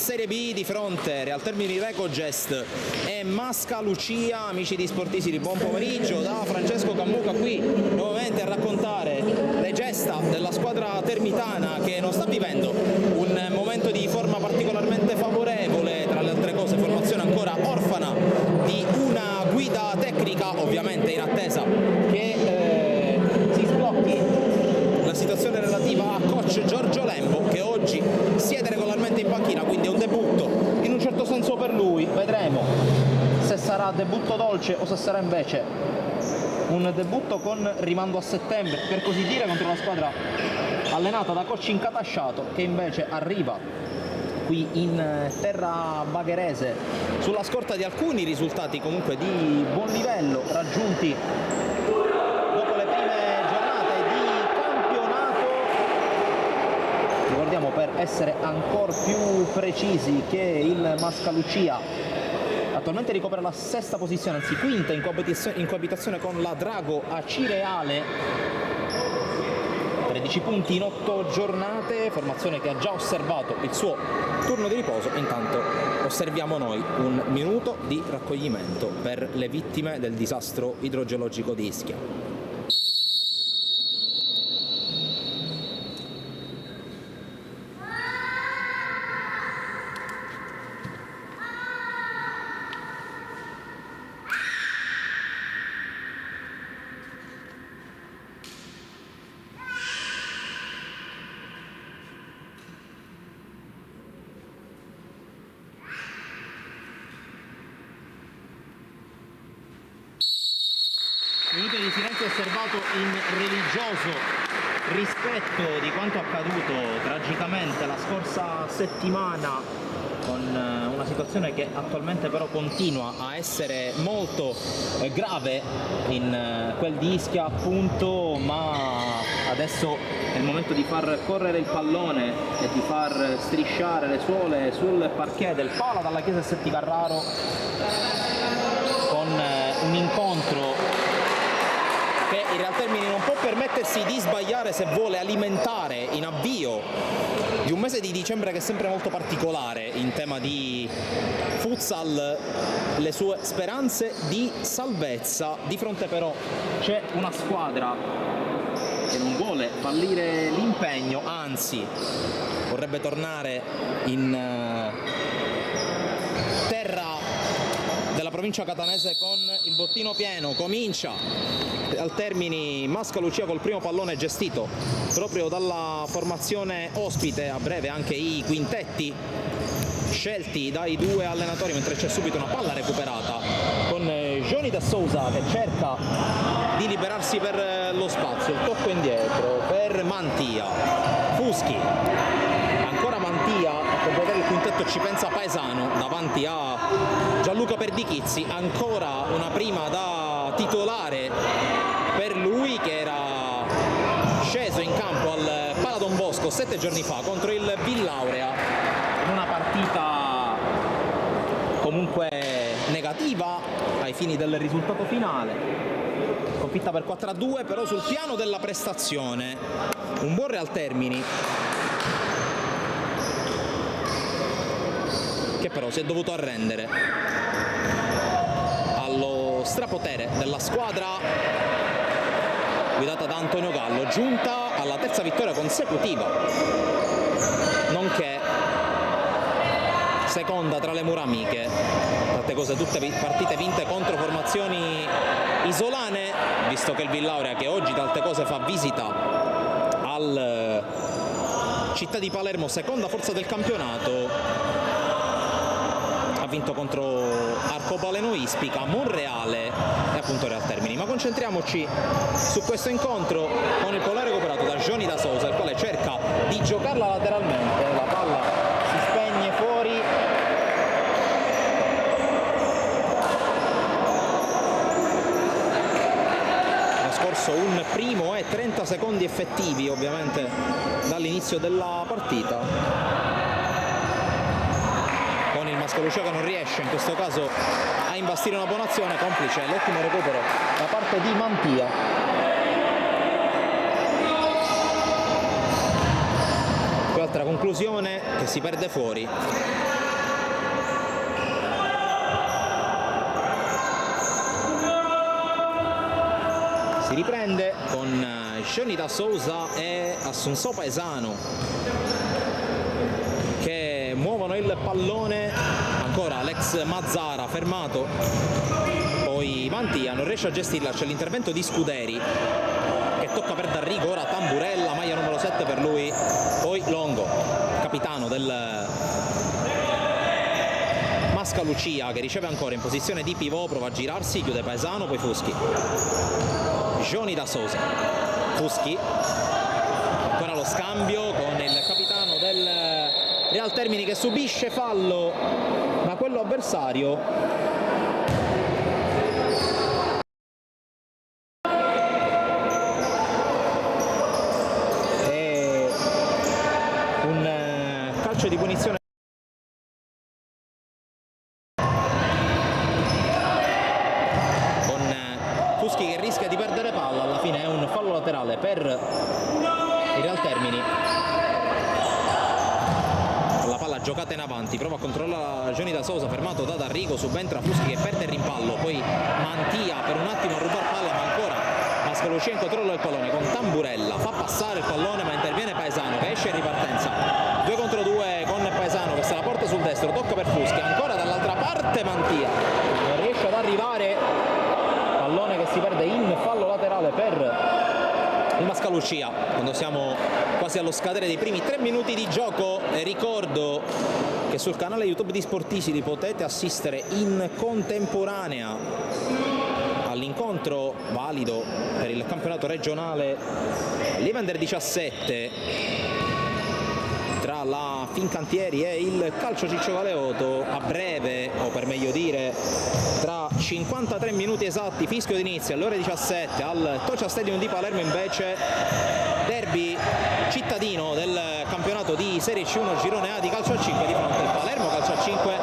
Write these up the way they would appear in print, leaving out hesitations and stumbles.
Serie B di fronte Real Termini Recogest e Mascalucia. Amici di Sportisi, buon pomeriggio da Francesco Cambuca qui nuovamente a raccontare le gesta della squadra termitana che non sta vivendo un momento di forma particolarmente favorevole, tra le altre cose formazione ancora orfana di una guida tecnica, ovviamente in attesa che si sblocchi la situazione relativa a coach Giorgio Lembo, che oggi siede regolarmente in panchina, quindi è un debutto in un certo senso per lui. Vedremo se sarà debutto dolce o se sarà invece un debutto con rimando a settembre, per così dire, contro una squadra allenata da coach incatasciato, che invece arriva qui in terra bagherese sulla scorta di alcuni risultati comunque di buon livello raggiunti dopo le prime giornate di campionato. Ricordiamo, per essere ancora più precisi, che il Mascalucia attualmente ricopre la sesta posizione, anzi quinta in coabitazione con la Drago Acireale. 13 punti in 8 giornate, formazione che ha già osservato il suo turno di riposo. Intanto osserviamo noi un minuto di raccoglimento per le vittime del disastro idrogeologico di Ischia. Minuto di silenzio osservato in religioso rispetto di quanto accaduto tragicamente la scorsa settimana, con una situazione che attualmente però continua a essere molto grave in quel di Ischia, appunto, ma adesso è il momento di far correre il pallone e di far strisciare le suole sul parquet del Pala dalla chiesa Setti Carraro, con un incontro che il Real Termini non può permettersi di sbagliare se vuole alimentare, in avvio di un mese di dicembre che è sempre molto particolare in tema di futsal, le sue speranze di salvezza. Di fronte però c'è una squadra che non vuole fallire l'impegno, anzi vorrebbe tornare in terra della provincia catanese con il bottino pieno. Comincia al Termini Mascalucia col primo pallone gestito proprio dalla formazione ospite, a breve anche i quintetti scelti dai due allenatori, mentre c'è subito una palla recuperata con Johnny da Souza che cerca di liberarsi per lo spazio, il tocco indietro per Mantia, Fuschi, ancora Mantia a completare il quintetto, ci pensa Paesano davanti a Gianluca Perdichizzi, ancora una prima da titolare per lui, che era sceso in campo al Pala Don Bosco 7 giorni fa contro il Villaurea, in una partita comunque negativa ai fini del risultato finale, sconfitta per 4-2, però sul piano della prestazione un buon Real Termini che però si è dovuto arrendere allo strapotere della squadra guidata da Antonio Gallo, giunta alla terza vittoria consecutiva, nonché seconda tra le mura amiche. Tante cose, tutte partite vinte contro formazioni isolane, visto che il Villaurea, che oggi tante cose fa visita al Città di Palermo, seconda forza del campionato, ha vinto contro Arcobaleno Ispica, Monreale e appunto Real Termini. Ma concentriamoci su questo incontro con il pallone recuperato da Johnny da Sousa, il quale cerca di giocarla lateralmente, la palla si spegne fuori. Trascorso un primo e 30 secondi effettivi ovviamente dall'inizio della partita, con il Mascalucia che non riesce in questo caso a imbastire una buona azione, complice l'ottimo recupero da parte di Mantia. Qui altra conclusione che si perde fuori Si riprende con Johnny da Souza e Assunção Paesano che muovono il pallone. Ancora l'ex Mazzara fermato, poi Mantia non riesce a gestirla, c'è l'intervento di Scuderi che tocca per D'Arrigo, ora Tamburella, maglia numero 7 per lui, poi Longo, capitano del Mascalucia, che riceve ancora in posizione di pivot, prova a girarsi, chiude Paesano, poi Fuschi, Johnny da Souza, Fuschi, ancora lo scambio con il capitano del Real Termini che subisce fallo da quello avversario. È un calcio di punizione con Fuschi che rischia di perdere palla, alla fine è un fallo laterale per il Real Termini. La palla giocata in avanti, prova a controllare Johnny da Souza, fermato da D'Arrigo, subentra Fuschi che perde il rimpallo, poi Mantia per un attimo a rubar palla, ma ancora Mascalucia in controllo del pallone con Tamburella, fa passare il pallone ma interviene Paesano che esce in ripartenza, 2 contro 2 con Paesano che se la porta sul destro, tocca per Fuschi, ancora dall'altra parte Mantia non riesce ad arrivare, pallone che si perde in fallo laterale per il Mascalucia quando siamo quasi allo scadere dei primi 3 minuti di gioco. E ricordo che sul canale YouTube di Sportisili potete assistere in contemporanea all'incontro valido per il campionato regionale Livander 17 tra la Fincantieri e il Calcio Ciccio Galeoto. A breve, o per meglio dire tra 53 minuti esatti, fischio d'inizio alle ore 17 al Tocia Stadium di Palermo, invece derby cittadino del campionato di Serie C1 Girone A di calcio a 5 di fronte al Palermo Calcio a 5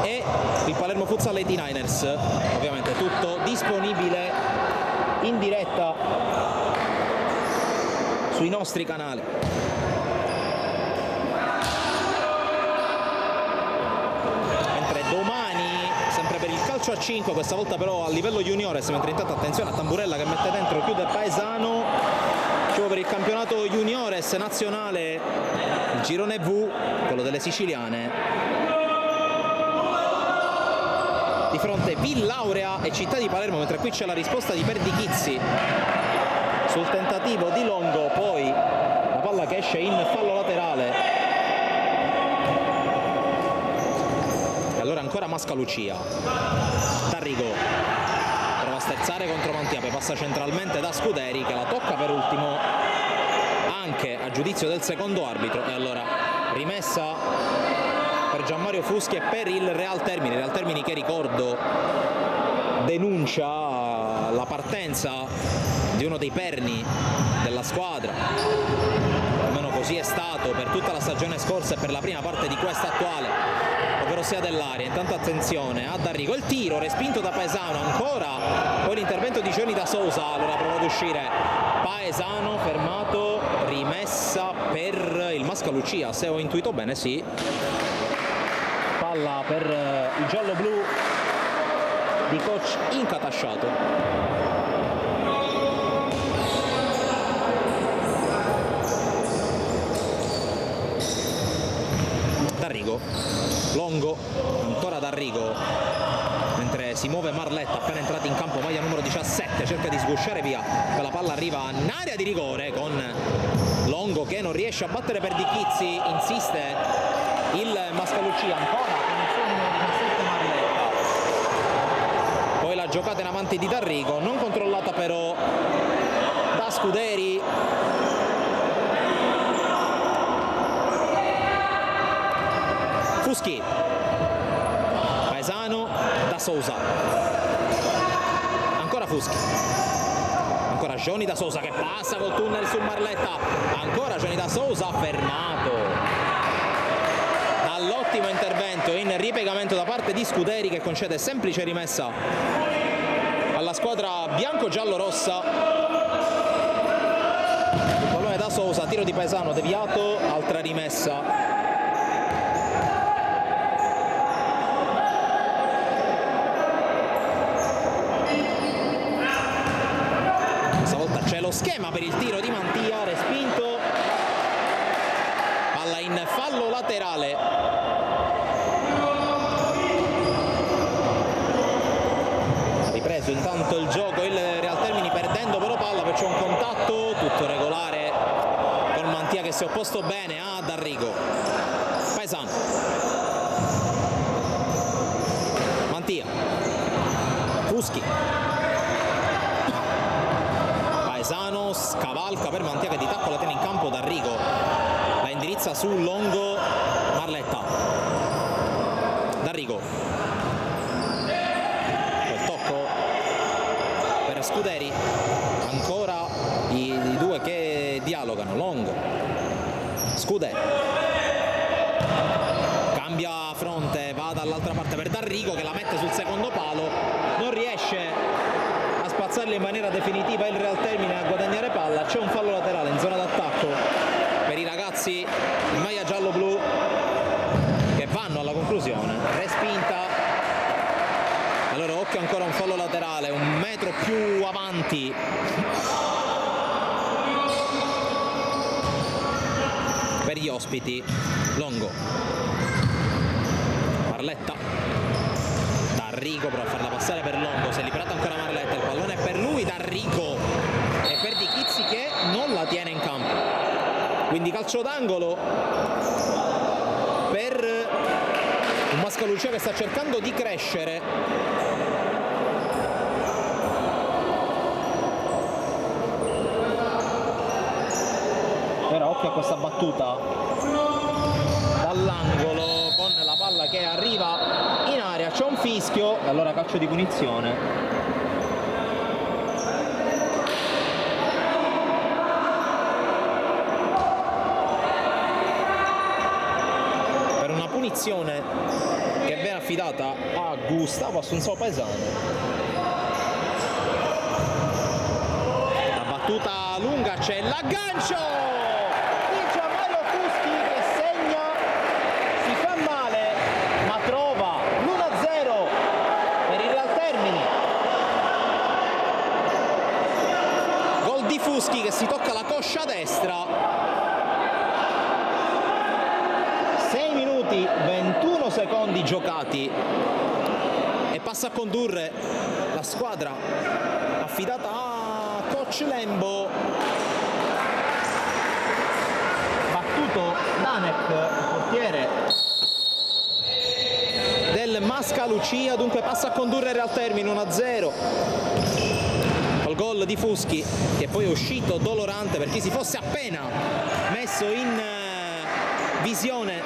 e il Palermo Futsal 89ers. Ovviamente tutto disponibile in diretta sui nostri canali. Domani, sempre per il calcio a 5, questa volta però a livello juniores, mentre intanto attenzione a Tamburella che mette dentro, chiude Paesano, per il campionato juniores nazionale, il girone V, quello delle siciliane, di fronte Villaurea e Città di Palermo, mentre qui c'è la risposta di Perdichizzi sul tentativo di Longo, poi la palla che esce in fallo laterale. Allora ancora Mascalucia, D'Arrigo prova a sterzare contro Mantia, poi passa centralmente da Scuderi che la tocca per ultimo anche a giudizio del secondo arbitro, e allora rimessa per Gianmario Fuschi e per il Real Termini che, ricordo, denuncia la partenza di uno dei perni della squadra, almeno così è stato per tutta la stagione scorsa e per la prima parte di questa attuale, ovvero sia dell'aria. Intanto attenzione a D'Arrigo, il tiro respinto da Paesano, ancora poi l'intervento di Johnny da Souza, allora prova ad uscire Paesano, fermato, rimessa per il Mascalucia, se ho intuito bene, sì, palla per il giallo-blu di coach Incatasciato. D'Arrigo, Longo, ancora D'Arrigo, mentre si muove Marletta, appena entrati in campo, maglia numero 17, cerca di sgusciare via, quella palla arriva in area di rigore con Longo che non riesce a battere Perdichizzi, insiste il Mascalucia, ancora poi la giocata in avanti di D'Arrigo, non controllata però da Scuderi. Fuschi, Paesano, da Souza, ancora Fuschi, ancora Johnny da Souza che passa col tunnel su Marletta, ancora Johnny da Souza, fermato dall'ottimo intervento in ripiegamento da parte di Scuderi che concede semplice rimessa alla squadra bianco-giallo-rossa. Il pallone da Souza, tiro di Paesano deviato, altra rimessa. schema per il tiro di Mantia, respinto, palla in fallo laterale. Ha ripreso intanto il gioco il Real Termini, perdendo però palla, perciò un contatto tutto regolare con Mantia che si è opposto bene a D'Arrigo. Paesano, Mantia, Fuschi, Paesano scavalca per Mantia che di tacco la tiene in campo. D'Arrigo la indirizza su Longo, Marletta, D'Arrigo, quel tocco per Scuderi, ancora i due che dialogano, Longo, Scuderi, cambia fronte, va dall'altra parte per D'Arrigo che la mette sul secondo palo, non riesce a spazzarli in maniera definitiva il Real Termine, a guadagnare palla. C'è un fallo laterale in zona d'attacco per i ragazzi in maglia giallo-blu che vanno alla conclusione, respinta. Allora occhio, ancora un fallo laterale, un metro più avanti per gli ospiti. Longo, Marletta, D'Arrigo prova a farla passare per Longo, si è liberato ancora Marletta, il pallone è per lui, D'Arrigo e per Di Chizzi che non la tiene in campo, quindi calcio d'angolo per un Mascalucia che sta cercando di crescere. Però occhio a questa battuta dall'angolo con la palla che arriva in aria, c'è un fischio e allora calcio di punizione. Per una punizione che viene affidata a Gustavo Assunzao Paesano. La battuta lunga, c'è l'aggancio! Fuschi che si tocca la coscia destra. 6 minuti 21 secondi giocati e passa a condurre la squadra affidata a coach Lembo. Battuto Danek, il portiere del Mascalucia, dunque passa a condurre il Real Termine 1-0. Al gol di Fuschi che poi è uscito dolorante per chi si fosse appena messo in visione.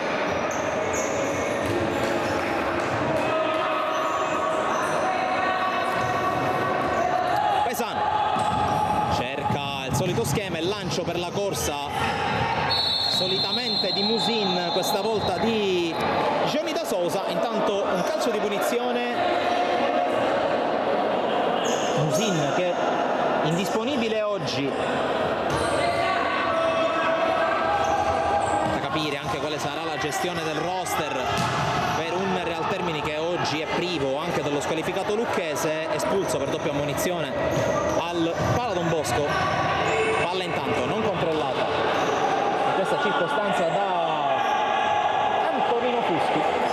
Paesano cerca il solito schema, il lancio per la corsa solitamente di Musin, questa volta di Johnny da Sousa. Intanto un calcio di punizione. Musin che indisponibile oggi, da capire anche quale sarà la gestione del roster per un Real Termini che oggi è privo anche dello squalificato lucchese, espulso per doppia ammonizione al Pala Don Bosco. Palla intanto non controllata in questa circostanza da Antonino Fuschi.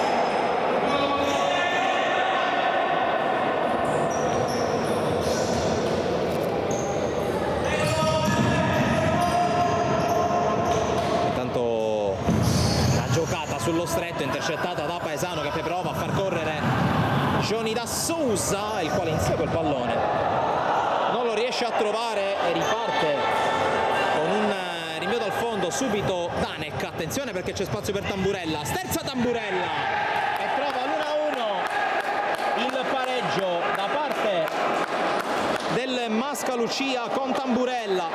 Sullo stretto, intercettata da Paesano che poi prova a far correre Johnny da Sousa, il quale insegue il pallone, non lo riesce a trovare e riparte con un rinvio dal fondo subito Danek. Attenzione perché c'è spazio per Tamburella, sterza Tamburella e trova l'1-1, il pareggio da parte del Mascalucia con Tamburella,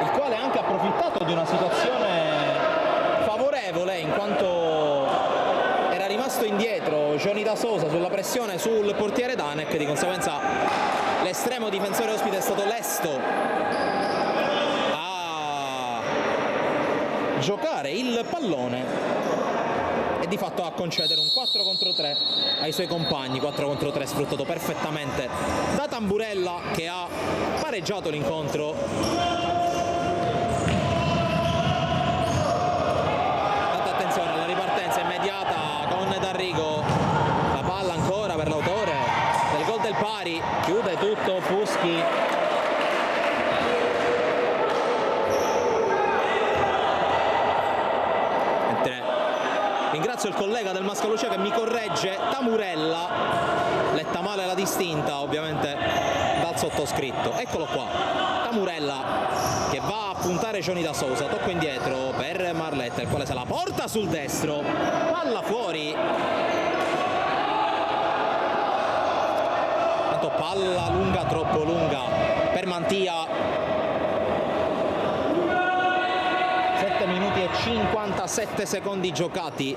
il quale ha anche approfittato di una situazione favorevole in quanto era rimasto indietro Johnny da Sousa sulla pressione sul portiere Danek, di conseguenza l'estremo difensore ospite è stato lesto a giocare il pallone e di fatto a concedere un 4 contro 3 ai suoi compagni. 4 contro 3 sfruttato perfettamente da Tamburella, che ha pareggiato l'incontro. Tanta attenzione alla ripartenza immediata con D'Arrigo, la palla ancora per l'autore del gol del pari, chiude tutto Fuschi. Ringrazio il collega del Mascalucia che mi corregge, Tamurella, letta male la distinta ovviamente dal sottoscritto. Eccolo qua, Tamurella che va a puntare Johnny da Sousa, tocco indietro per Marletta, il quale se la porta sul destro, palla fuori. Tanto palla lunga, troppo lunga per Mantia. 7 minuti e 57 secondi giocati.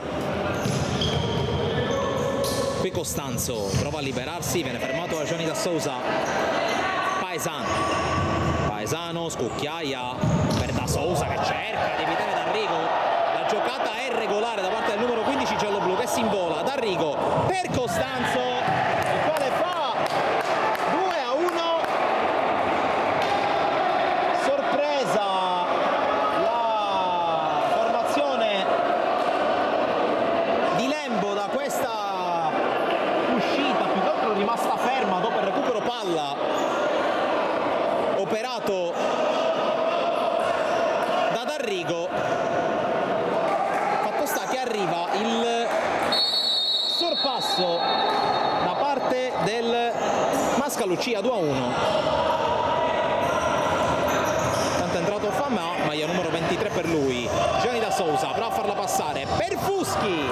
Qui Costanzo prova a liberarsi, viene fermato da Gianni da Sousa. Paesano scucchiaia per da Sousa che cerca di evitare D'Arrigo. La giocata è regolare da parte del numero 15 gialloblu che si invola. D'Arrigo per Costanzo, il quale fa 2-1. Sorpresa rimasta ferma dopo il recupero palla operato da D'Arrigo. Fatto sta che arriva il sorpasso da parte del Mascalucia. 2-1. Tanto è entrato Famà, maglia numero 23 per lui. Gianni da Sousa prova a farla passare per Fuschi,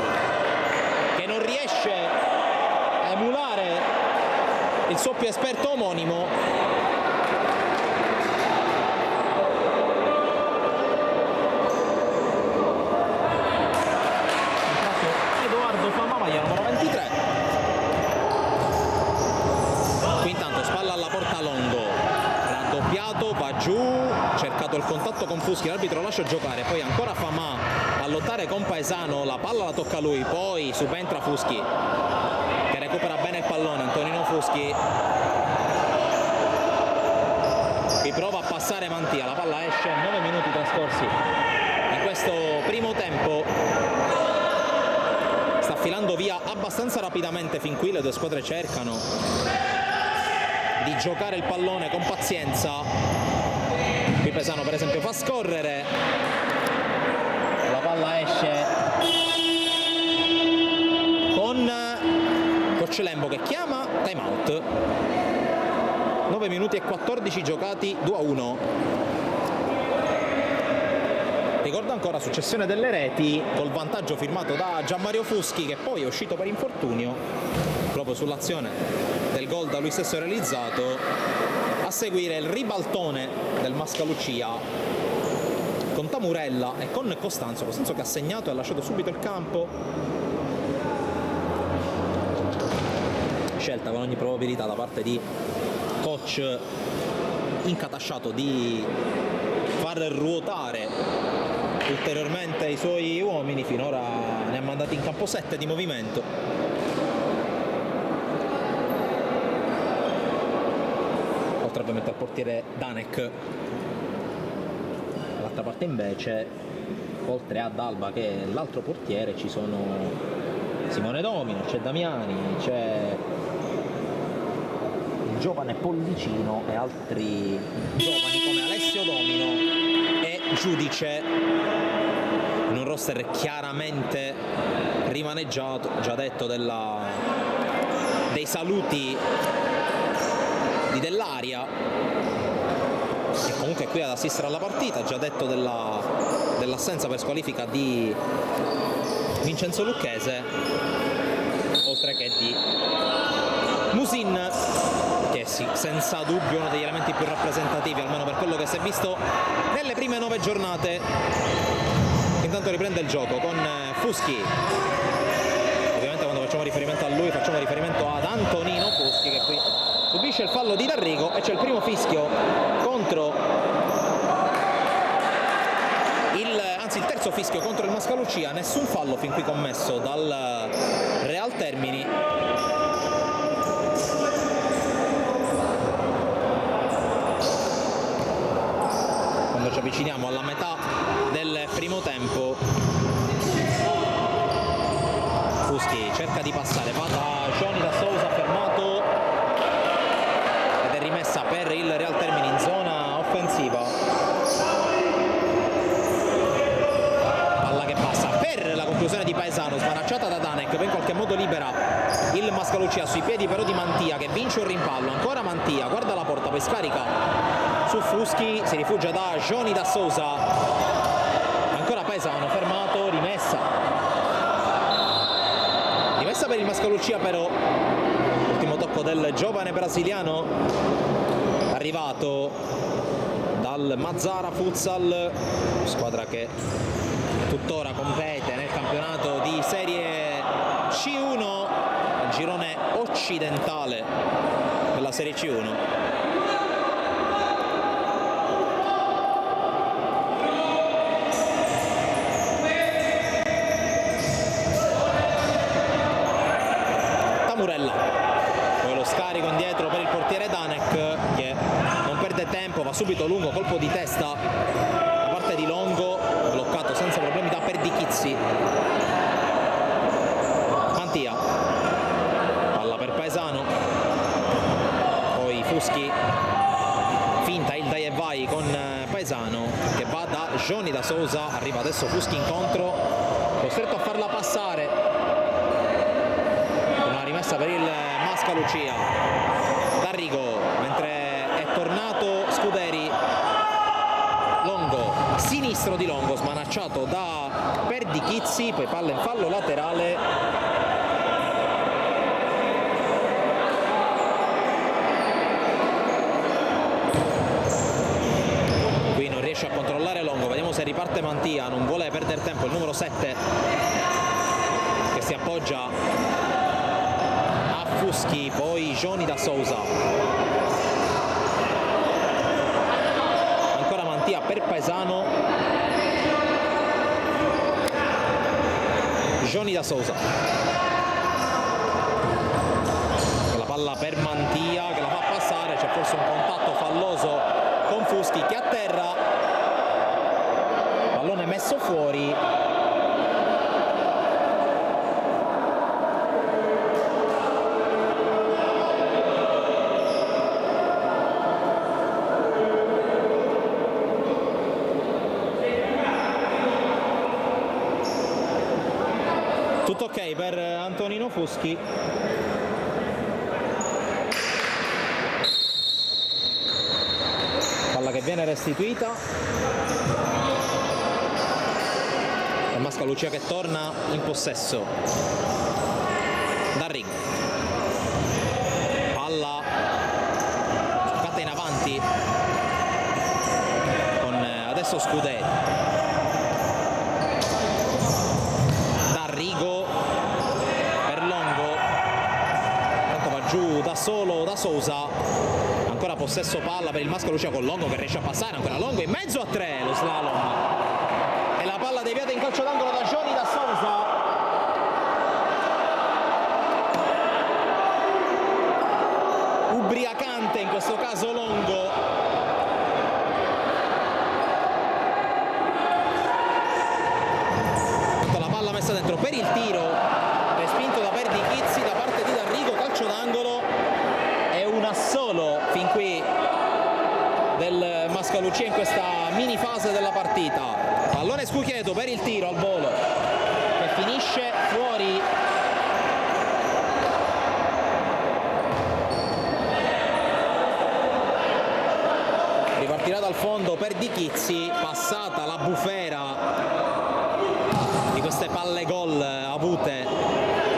che non riesce a emulare il suo più esperto omonimo. Edoardo Famà, maglia numero 23. Qui intanto spalla alla porta Longo, raddoppiato, va giù, cercato il contatto con Fuschi, l'arbitro lascia giocare, poi ancora Famà a lottare con Paesano, la palla la tocca lui, poi subentra Fuschi che recupera bene il pallone. Antonino Fuschi qui prova a passare Mantia, la palla esce, 9 minuti trascorsi in questo primo tempo. Sta filando via abbastanza rapidamente fin qui, le due squadre cercano di giocare il pallone con pazienza. Qui Paesano per esempio fa scorrere, la palla esce con Coccelembo che chiama time out. 9 minuti e 14 giocati, 2-1. Ricordo ancora successione delle reti col vantaggio firmato da Gianmario Fuschi, che poi è uscito per infortunio proprio sull'azione del gol da lui stesso realizzato. A seguire il ribaltone del Mascalucia con Tamurella e con Costanzo che ha segnato e ha lasciato subito il campo. Scelta con ogni probabilità da parte di coach incatasciato di far ruotare ulteriormente i suoi uomini. Finora ne ha mandati in campo 7 di movimento. Oltre ovviamente al portiere Danek. Dall'altra parte invece, oltre ad Alba che è l'altro portiere, ci sono Simone Domino, c'è Damiani, c'è il giovane Pollicino e altri giovani come Alessio Domino e Giudice, in un roster chiaramente rimaneggiato, già detto dei saluti di Dell'Aria, che comunque è qui ad assistere alla partita, già detto dell'assenza per squalifica di Vincenzo Lucchese, oltre che di Musin, che sì, senza dubbio uno degli elementi più rappresentativi, almeno per quello che si è visto nelle prime 9 giornate. Intanto riprende il gioco con Fuschi. Ovviamente quando facciamo riferimento a lui facciamo riferimento ad Antonino Fuschi, che qui subisce il fallo di D'Arrigo e c'è il primo fischio contro anzi il terzo fischio contro il Mascalucia, nessun fallo fin qui commesso dal Real Termini. Quando ci avviciniamo alla metà del primo tempo, Fuschi cerca di passare, va da Johnny da Sousa, fermato, ed è rimessa per il Real Termini in zona offensiva. Palla che passa per la conclusione di Paesano, smanacciata da Danek, in qualche modo libera il Mascalucia sui piedi però di Mantia, che vince un rimpallo. Ancora Mantia, guarda la porta, poi scarica su Fuschi, si rifugia da Johnny da Sousa, ancora Paesano, fermato, rimessa per il Mascalucia, però ultimo tocco del giovane brasiliano arrivato dal Mazara Futsal, squadra che tuttora compete nel campionato di Serie C1, il girone occidentale della Serie C1. Murella, poi lo scarico indietro per il portiere Danek, che non perde tempo, va subito lungo, colpo di testa da parte di Longo, bloccato senza problemi da Perdichizzi. Mantia, palla per Paesano, poi Fuschi, finta il dai e vai con Paesano che va da Johnny da Sousa, arriva adesso Fuschi incontro, costretto a farla passare. Rimessa per il Mascalucia, D'Arrigo, mentre è tornato Scuderi, Longo, sinistro di Longo, smanacciato da Perdichizzi, poi palla in fallo laterale. Qui non riesce a controllare Longo, vediamo se riparte Mantia, non vuole perdere tempo il numero 7 che si appoggia Fuschi, poi Johnny da Sousa, ancora Mantia per Paesano, Johnny da Sousa, la palla per Mantia che la fa passare, c'è forse un contatto falloso con Fuschi che atterra, pallone messo fuori. Tutto ok per Antonino Fuschi. Palla che viene restituita. E Mascalucia che torna in possesso. D'Arrigo. Palla giocata in avanti con adesso Scuderi. Giù da solo da Sousa, ancora possesso palla per il Mascalucia con Longo che riesce a passare, ancora Longo in mezzo a tre, lo slalom e la palla deviata in calcio d'angolo da Johnny da Sousa. Ubriacante in questo caso Longo, la palla messa dentro per il tiro, respinto da Perdichizzi da parte di D'Arrigo, calcio d'angolo, è un assolo fin qui del Mascalucia in questa mini fase della partita. Pallone Scuchieto per il tiro al volo che finisce fuori. Ripartirà dal fondo per Perdichizzi, passata la bufera di queste palle gol avute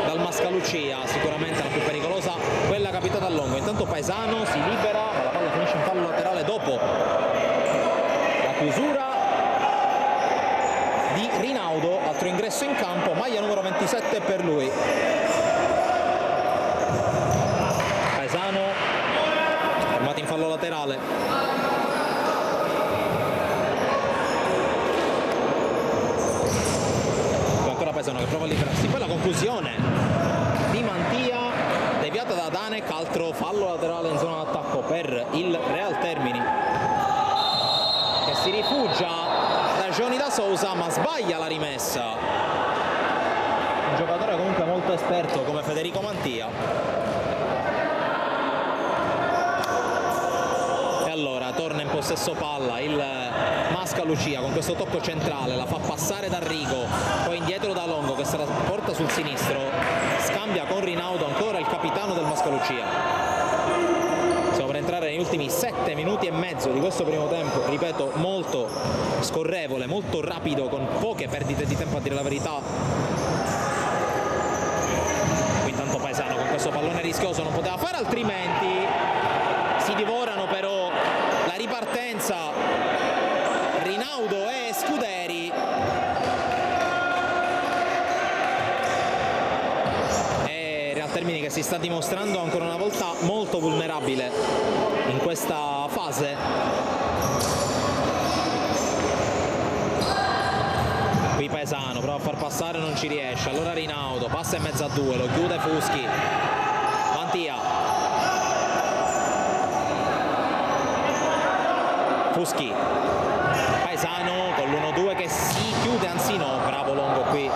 dal Mascalucia, sicuramente la più pericolosa quella capitata a Longo. Intanto Paesano si libera, ma la palla finisce in fallo laterale dopo la chiusura di Rinaudo, altro ingresso in campo, maglia numero 27 per lui. Paesano fermato in fallo laterale. Paesano che prova a liberarsi, poi la conclusione di Mantia deviata da Danek, altro fallo laterale in zona d'attacco per il Real Termini, che si rifugia da Johnny da Sousa ma sbaglia la rimessa. Un giocatore comunque molto esperto come Federico Mantia. E allora torna in possesso palla il Mascalucia con questo tocco centrale, la fa passare da Rigo, poi indietro da Longo che se la porta sul sinistro, scambia con Rinaudo, ancora il capitano del Mascalucia. Stiamo per entrare negli ultimi 7 minuti e mezzo di questo primo tempo, ripeto, molto scorrevole, molto rapido, con poche perdite di tempo a dire la verità. Qui intanto Paesano con questo pallone rischioso non poteva fare altrimenti, si divorano però la ripartenza Rinaudo e Scuderi. E Real Termini che si sta dimostrando ancora una volta molto vulnerabile in questa fase. Qui Paesano prova a far passare, non ci riesce, allora Rinaudo passa in mezzo a due, lo chiude Fuschi. Mantia, Fuschi, Paesano con l'1-2 che si chiude, anzi no, bravo Longo qui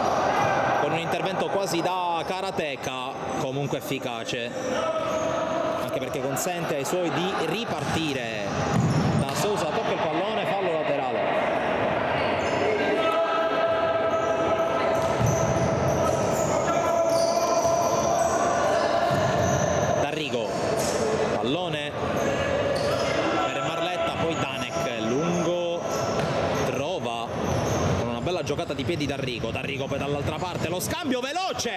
con un intervento quasi da karateka, comunque efficace, anche perché consente ai suoi di ripartire. Da Sousa tocca il pallone, fallo laterale. D'Arrigo, pallone per Marletta, poi Danek, lungo, trova con una bella giocata di piedi D'Arrigo poi dall'altra parte, lo scambio veloce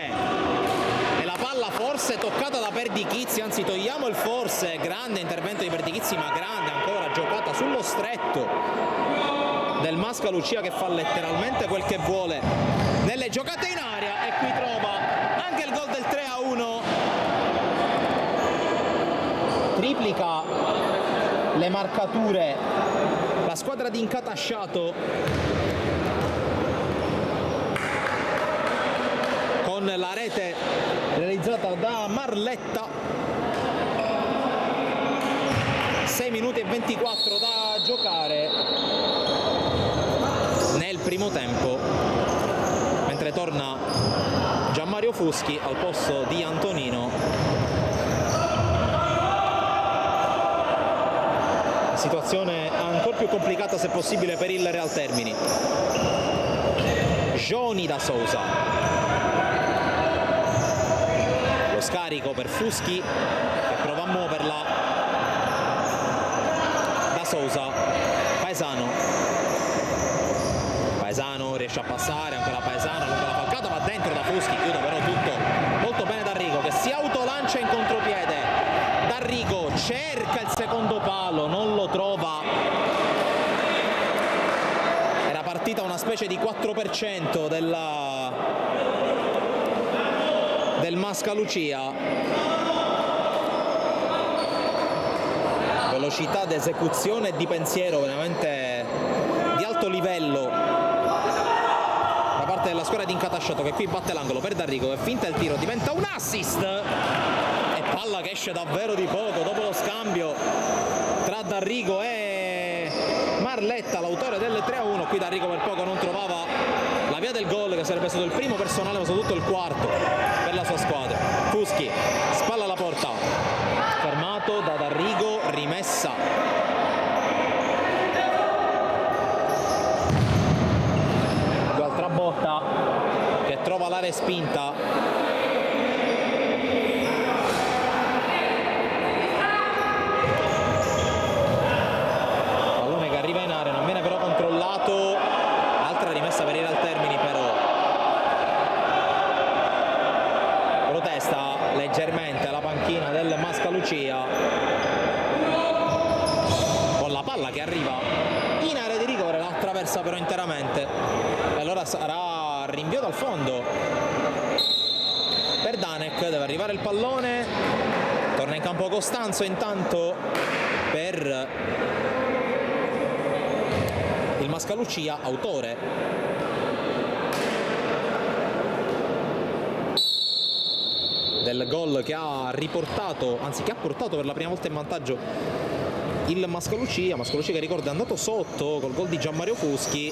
e la palla forse toccata da Perdichizzi, anzi togliamo il forse, grande intervento di Perdichizzi ma grande ancora giocata sullo stretto del Mascalucia che fa letteralmente quel che vuole nelle giocate in aria, e qui trova anche il gol del 3-1, triplica le marcature la squadra di Incatasciato con la rete realizzata da Marletta. 6 minuti e 24 da giocare nel primo tempo, mentre torna Gianmario Fuschi al posto di Antonino. Situazione ancora più complicata se possibile per il Real Termini. Johnny da Sousa, lo scarico per Fuschi che prova a muoverla, da Sousa, Paesano riesce a passare, ancora Paesano, lungo la falcata, va dentro da Fuschi, chiude però tutto molto bene D'Arrigo che si autolancia in contropiede. D'Arrigo cerca il secondo palo, non lo trova, era partita una specie di 4% del Mascalucia, velocità d'esecuzione e di pensiero veramente di alto livello da parte della squadra di Incatasciato, che qui batte l'angolo per D'Arrigo che finta il tiro, diventa un assist e palla che esce davvero di poco dopo lo scambio tra D'Arrigo e Marletta, l'autore del 3-1. Qui D'Arrigo per poco non trovava la via del gol, che sarebbe stato il primo personale ma soprattutto il quarto per la sua squadra. Fuschi spalla alla porta, fermato da D'Arrigo, rimessa l'altra botta che trova la respinta. Pallone che arriva in area, non viene però controllato, altra rimessa per il Real Termini, però protesta leggermente la panchina del Mascalucia con la palla che arriva in area di rigore, la attraversa però interamente e allora sarà rinvio dal fondo per Danek. Deve arrivare il pallone, torna in campo Costanzo intanto per il Mascalucia, autore del gol che ha riportato, anzi che ha portato per la prima volta in vantaggio il Mascalucia che ricorda è andato sotto col gol di Gianmario Fuschi.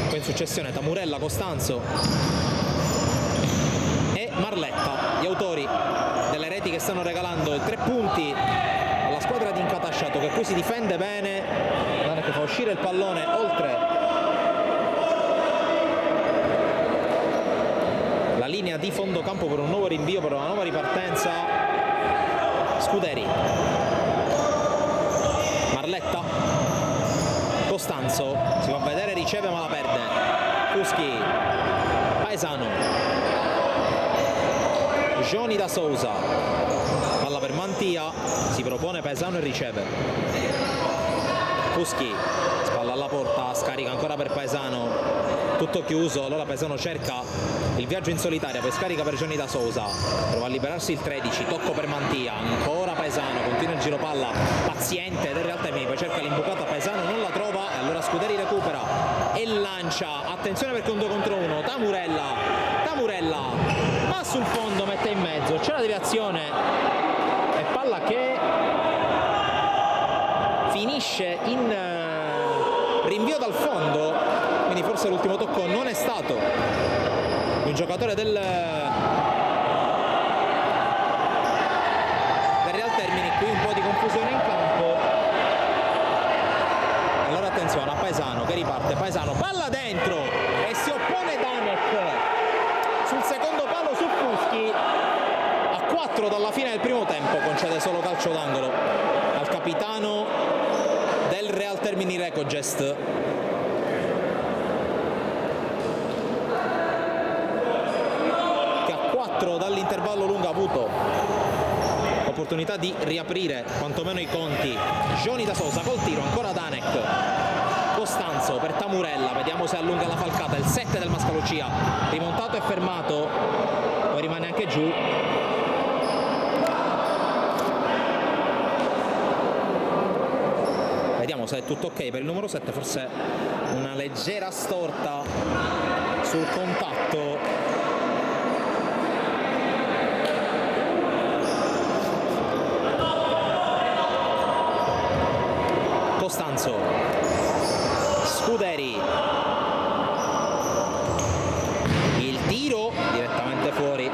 Poi in successione Tamurella, Costanzo e Marletta, gli autori delle reti che stanno regalando 3 punti alla squadra di Incatasciato, che qui si difende bene, che fa uscire il pallone oltre la linea di fondo campo per un nuovo rinvio, per una nuova ripartenza. Scuderi, Marletta, Costanzo, si va a vedere, riceve ma la perde. Fuschi, Paesano, Johnny da Sousa, palla per Mantia, si propone Paesano e riceve. Fuschi, spalla alla porta, scarica ancora per Paesano, tutto chiuso, allora Paesano cerca il viaggio in solitaria, poi scarica per Johnny da Sousa, prova a liberarsi il 13, tocco per Mantia, ancora Paesano, continua il giro palla, paziente del Real Termini, poi cerca l'imbucata, Paesano non la trova e allora Scuderi recupera e lancia, attenzione perché un 2 contro 1, Tamurella, ma sul fondo mette in mezzo, c'è la deviazione e palla che finisce in rinvio dal fondo, quindi forse l'ultimo tocco non è stato un giocatore del Real Termini. Qui un po' di confusione in campo, allora attenzione a Paesano che riparte, Paesano, palla dentro e si oppone Danek sul secondo palo su Fuschi. A 4 dalla fine del primo tempo concede solo calcio d'angolo al capitano del Real Termini Recogest. Che a 4 dall'intervallo lungo ha avuto l'opportunità di riaprire quantomeno i conti. Johnny da Sosa col tiro, ancora Danek, Costanzo per Tamurella, vediamo se allunga la falcata, il 7 del Mascalucia, rimontato e fermato, poi rimane anche giù. Vediamo se è tutto ok per il numero 7, forse una leggera storta sul contatto. Costanzo, Scuderi, il tiro direttamente fuori.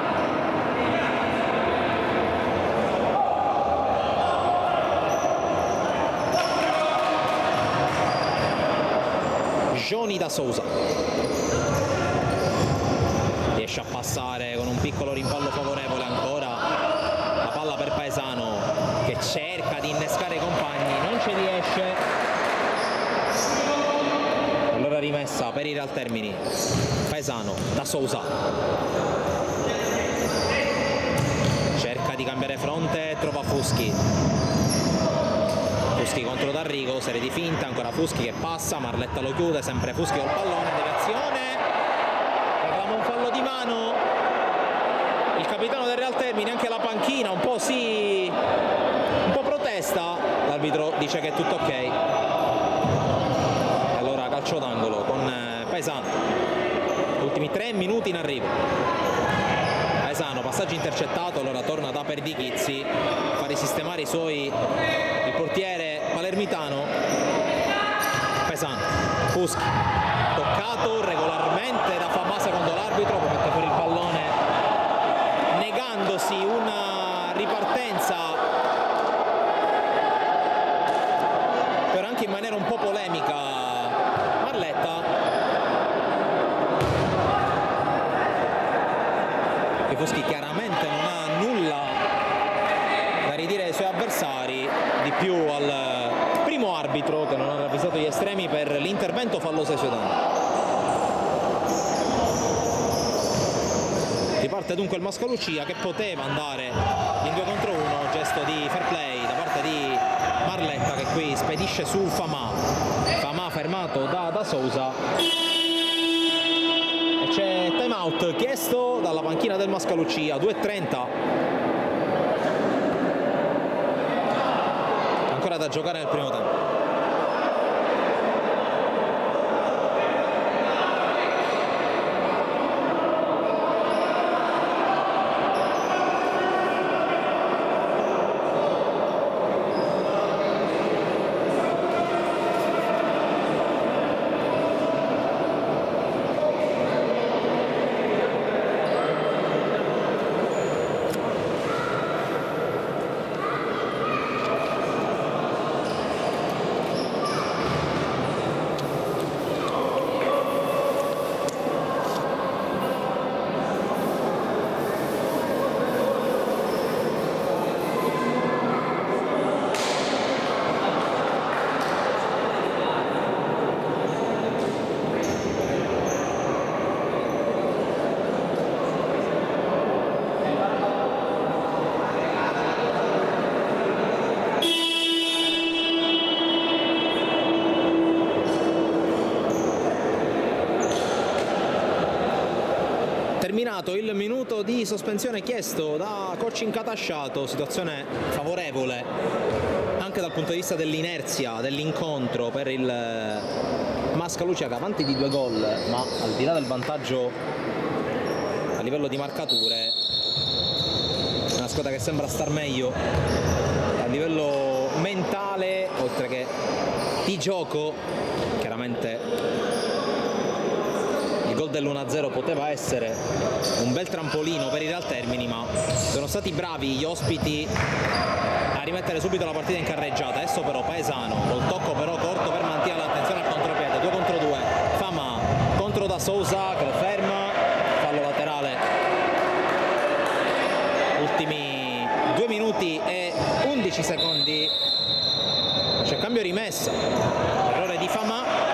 Johnny da Sousa riesce a passare con un piccolo rimpallo favorevole, ancora la palla per Paesano che cerca di innescare i compagni, non ci riesce, allora rimessa per il Real Termini. Paesano, da Sousa cerca di cambiare fronte, trova Fuschi contro D'Arrigo, serie di finta, ancora Fuschi che passa, Marletta lo chiude, sempre Fuschi col pallone, deviazione, reclama un fallo di mano il capitano del Real Termini, anche la panchina un po' protesta, l'arbitro dice che è tutto ok, allora calcio d'angolo con Paesano, ultimi 3 minuti in arrivo. Paesano, passaggio intercettato, allora torna da Perdichizzi, fa risistemare il portiere palermitano. Paesano, Fuschi, toccato regolarmente da Famà secondo l'arbitro, poi mette fuori il pallone negandosi una ripartenza, però anche in maniera un po' polemica Marletta. Fuschi chiaramente non ha nulla da ridire ai suoi avversari, di più al primo arbitro che non ha ravvisato gli estremi per l'intervento falloso ai suoi danni. Riparte dunque il Mascalucia che poteva andare in 2 contro 1, gesto di fair play da parte di Marletta che qui spedisce su Famà fermato da Sousa. C'è time out chiesto dalla panchina del Mascalucia, 2:30 ancora da giocare nel primo tempo. terminato il minuto di sospensione chiesto da coach Incatasciato, situazione favorevole anche dal punto di vista dell'inerzia dell'incontro per il Mascalucia, che avanti di 2 gol, ma al di là del vantaggio a livello di marcature è una squadra che sembra star meglio a livello mentale oltre che di gioco. Chiaramente il gol dell'1-0 poteva essere un bel trampolino per i Real Termini, ma sono stati bravi gli ospiti a rimettere subito la partita in carreggiata. Adesso però Paesano col tocco però corto per Mantia, l'attenzione al contropiede, 2 contro 2, Fama contro Da Sousa che lo ferma, fallo laterale. Ultimi 2 minuti e 11 secondi, c'è cambio rimessa, errore di Fama.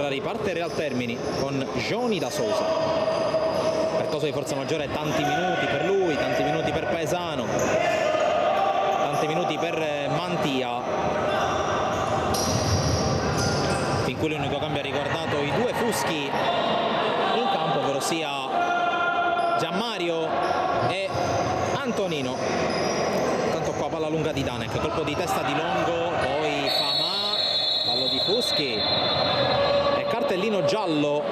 Riparte Real Termini con Johnny Da Sousa, percorso di forza maggiore, tanti minuti per lui, tanti minuti per Paesano, tanti minuti per Mantia, fin qui l'unico cambio ha riguardato i 2 fuschi in campo, ovvero sia Gianmario e Antonino. Tanto qua palla lunga di Danek, colpo di testa di Longo, poi Fama, fallo di Fuschi, cartellino giallo.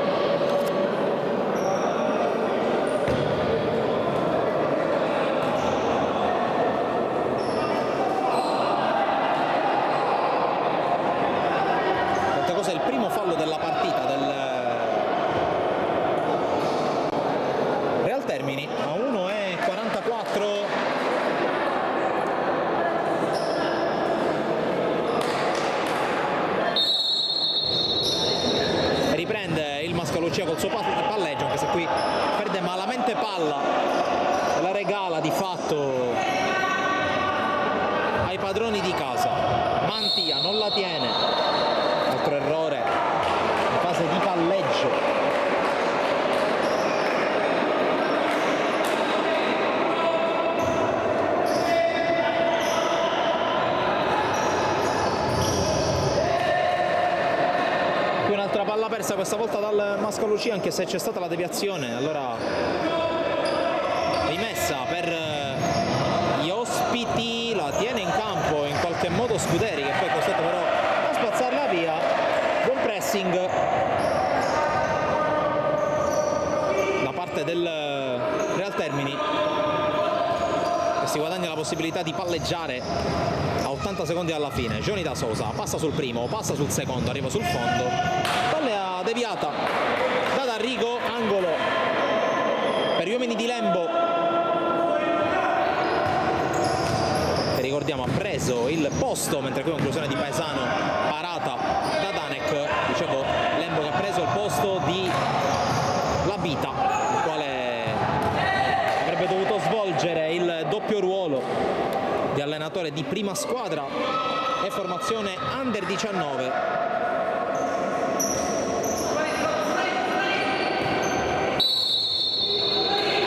Questa cosa è il primo fallo della partita del Real Termini a 1:44. Riprende il Mascalucia col suo palleggio, anche se qui perde malamente palla e la regala di fatto ai padroni di casa. Mantia non la tiene, altro errore in fase di palleggio. Un'altra palla persa questa volta dal Mascalucia, anche se c'è stata la deviazione. Allora rimessa per gli ospiti, la tiene in campo in qualche modo Scuderi, che poi è costretto però a spazzarla via. Buon pressing da parte del Real Termini, che si guadagna la possibilità di palleggiare a 80 secondi alla fine. Johnny Da Sousa passa sul primo, passa sul secondo, arriva sul fondo, palla deviata da D'Arrigo, angolo per gli uomini di Lembo, che ricordiamo ha preso il posto, mentre qui conclusione di Paesano, parata da Danek. Dicevo, Lembo che ha preso il posto di Labita, il quale avrebbe dovuto svolgere il doppio ruolo di allenatore di prima squadra e formazione under 19.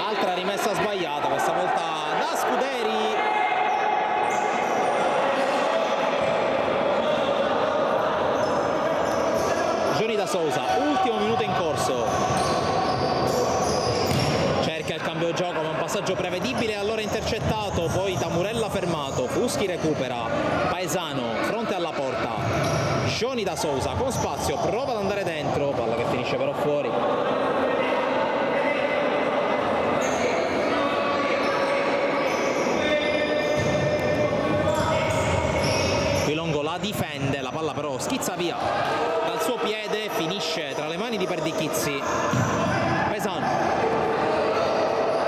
Altra rimessa sbagliata, questa volta da Scuderi. Johnny Da Sousa, ultimo minuto in corso, cerca il cambio gioco ma un passaggio prevedibile, allora intercettato, poi Tamurella fermato, Fuschi recupera, Paesano fronte alla porta, Johnny Da Sousa con spazio prova ad andare dentro, palla che finisce però fuori. Qui Longo la difende, la palla però schizza via dal suo piede, finisce tra le mani di Perdichizzi. Paesano,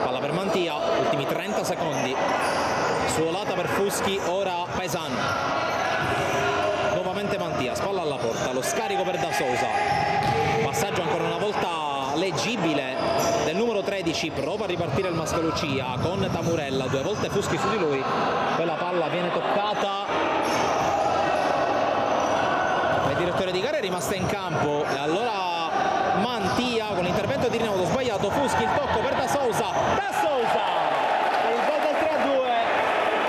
palla per Mantia, ultimi 30 secondi, suolata per Fuschi, ora Paesano, nuovamente Mantia, spalla alla porta, lo scarico per Da Sousa, passaggio ancora una volta leggibile del numero 13, prova a ripartire il Mascalucia con Tamurella, 2 volte Fuschi su di lui, poi la palla viene toccata, il direttore di gara è rimasta in campo e allora Mantia con l'intervento di Rinaudo sbagliato, Fuschi, il tocco per Da Sousa, Da Sousa, il gol del 3-2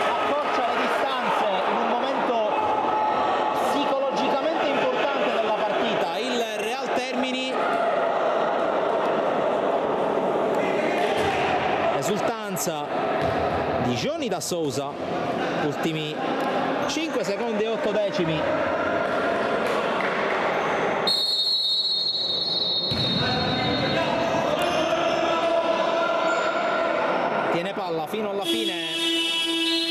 accorcia le distanze in un Esultanza di Johnny da Sousa, ultimi 5 secondi e 8 decimi. Tiene palla fino alla fine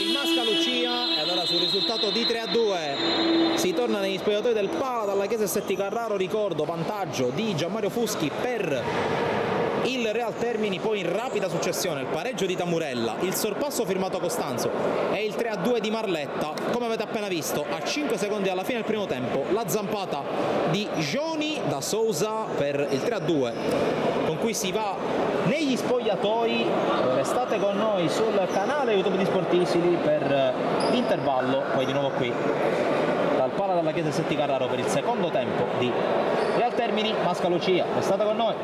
il Mascalucia, e allora sul risultato di 3-2 si torna negli spogliatoi del Pala dalla Chiesa Setti Carraro. Ricordo, vantaggio di Gianmario Fuschi per il Real Termini, poi in rapida successione il pareggio di Tamurella, il sorpasso firmato Costanzo e il 3-2 di Marletta. Come avete appena visto, a 5 secondi alla fine del primo tempo, la zampata di Johnny da Sousa per il 3-2, con cui si va negli spogliatoi. Restate con noi sul canale YouTube di Sportisili per l'intervallo, poi di nuovo qui dal Pala della Chiesa Setti Carraro per il secondo tempo di Real Termini Mascalucia. Restate con noi.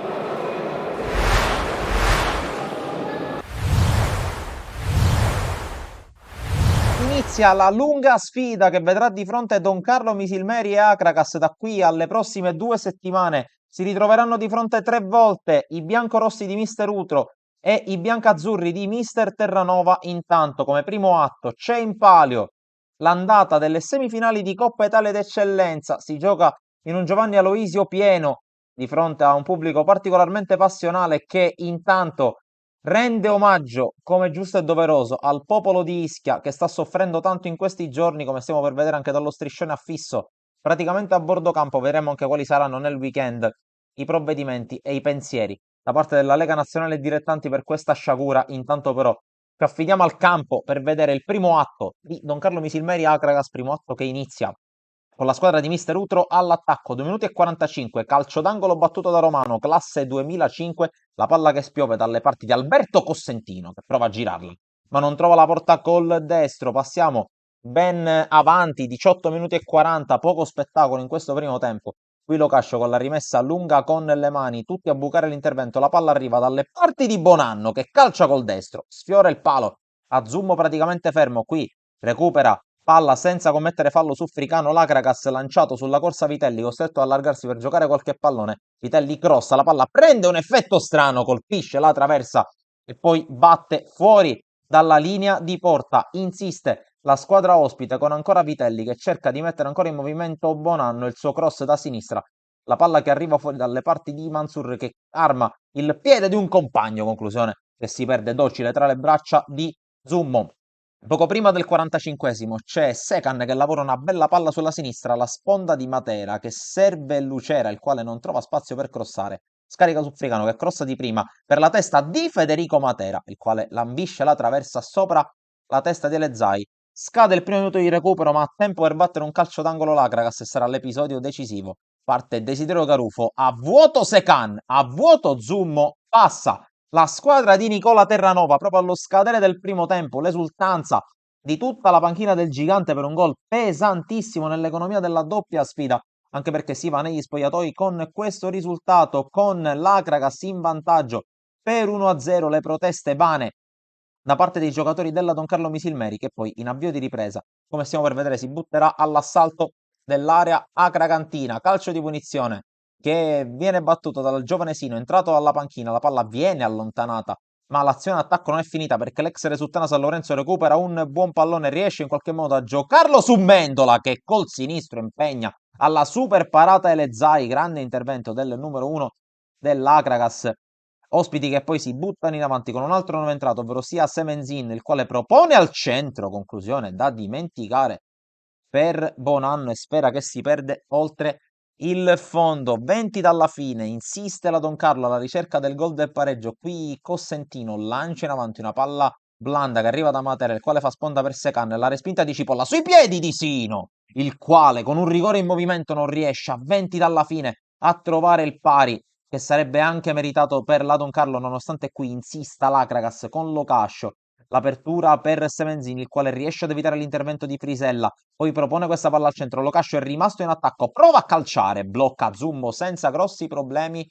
Inizia la lunga sfida che vedrà di fronte Don Carlo Misilmeri e Acragas da qui alle prossime 2 settimane. Si ritroveranno di fronte 3 volte i biancorossi di Mister Utro e i biancazzurri di Mister Terranova. Intanto, come primo atto, c'è in palio l'andata delle semifinali di Coppa Italia d'Eccellenza. Si gioca in un Giovanni Aloisio pieno di fronte a un pubblico particolarmente passionale che intanto rende omaggio, come giusto e doveroso, al popolo di Ischia che sta soffrendo tanto in questi giorni, come stiamo per vedere anche dallo striscione affisso praticamente a bordo campo. Vedremo anche quali saranno nel weekend i provvedimenti e i pensieri da parte della Lega Nazionale Dilettanti per questa sciagura. Intanto però ci affidiamo al campo per vedere il primo atto di Don Carlo Misilmeri Acragas, primo atto che inizia con la squadra di Mister Utro all'attacco. 2 minuti e 45, calcio d'angolo battuto da Romano, classe 2005, la palla che spiove dalle parti di Alberto Cossentino che prova a girarla, ma non trova la porta col destro. Passiamo ben avanti, 18 minuti e 40, poco spettacolo in questo primo tempo. Qui Locascio con la rimessa lunga con le mani, tutti a bucare l'intervento, la palla arriva dalle parti di Bonanno che calcia col destro, sfiora il palo, a Zummo praticamente fermo, qui recupera palla senza commettere fallo su Fricano Lacragas, lanciato sulla corsa Vitelli, costretto ad allargarsi per giocare qualche pallone. Vitelli crossa, la palla prende un effetto strano, colpisce la traversa e poi batte fuori dalla linea di porta. Insiste la squadra ospite con ancora Vitelli che cerca di mettere ancora in movimento Bonanno, il suo cross da sinistra. La palla che arriva fuori dalle parti di Mansur che arma il piede di un compagno, conclusione che si perde docile tra le braccia di Zummo. Poco prima del 45esimo c'è Secan che lavora una bella palla sulla sinistra, la sponda di Matera che serve Lucera, il quale non trova spazio per crossare. Scarica su Fricano che crossa di prima per la testa di Federico Matera, il quale lambisce la traversa sopra la testa di Elezzai. Scade il primo minuto di recupero, ma ha tempo per battere un calcio d'angolo Lacragas e sarà l'episodio decisivo. Parte Desiderio Garufo, a vuoto Secan, a vuoto Zummo, passa la squadra di Nicola Terranova proprio allo scadere del primo tempo. L'esultanza di tutta la panchina del Gigante per un gol pesantissimo nell'economia della doppia sfida, anche perché si va negli spogliatoi con questo risultato, con l'Acragas in vantaggio per 1-0. Le proteste vane da parte dei giocatori della Don Carlo Misilmeri, che poi in avvio di ripresa, come stiamo per vedere, si butterà all'assalto dell'area acragantina. Calcio di punizione che viene battuto dal giovane Sino, entrato dalla panchina, la palla viene allontanata, ma l'azione attacco non è finita perché l'ex Resuttana San Lorenzo recupera un buon pallone, riesce in qualche modo a giocarlo su Mendola che col sinistro impegna alla super parata Elezzai, grande intervento del numero 1 dell'Acragas. Ospiti che poi si buttano in avanti con un altro nuovo entrato, ovvero sia Semenzin, il quale propone al centro, conclusione da dimenticare per Bonanno e spera che si perde oltre il fondo. 20 dalla fine, insiste la Don Carlo alla ricerca del gol del pareggio. Qui Cossentino lancia in avanti una palla blanda che arriva da Matera, il quale fa sponda per Secan, la respinta di Cipolla sui piedi di Sino, il quale con un rigore in movimento non riesce a 20 dalla fine a trovare il pari che sarebbe anche meritato per la Don Carlo, nonostante qui insista l'Acragas con Locascio. L'apertura per Semenzini, il quale riesce ad evitare l'intervento di Frisella, poi propone questa palla al centro. Locascio è rimasto in attacco, prova a calciare, blocca Zummo senza grossi problemi.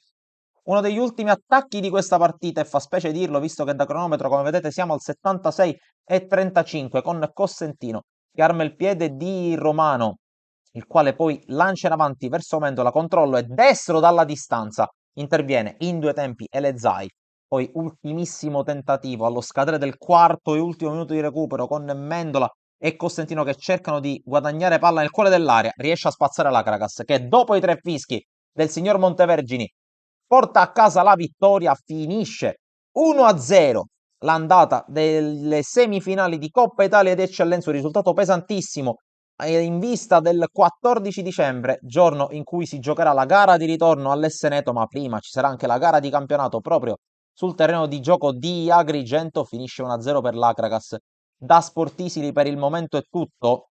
Uno degli ultimi attacchi di questa partita, e fa specie dirlo visto che da cronometro, come vedete, siamo al 76,35 con Cossentino che arma il piede di Romano, il quale poi lancia in avanti verso Mendola, controllo e destro dalla distanza. Interviene in 2 tempi Elezzai Poi ultimissimo tentativo allo scadere del quarto e ultimo minuto di recupero con Mendola e Costantino che cercano di guadagnare palla nel cuore dell'area. Riesce a spazzare la Caracas che dopo i 3 fischi del signor Montevergini porta a casa la vittoria, finisce 1-0 l'andata delle semifinali di Coppa Italia ed Eccellenza, un risultato pesantissimo in vista del 14 dicembre, giorno in cui si giocherà la gara di ritorno all'Esseneto, ma prima ci sarà anche la gara di campionato proprio sul terreno di gioco di Agrigento. Finisce 1-0 per l'Acracas. Da Sportisili per il momento è tutto.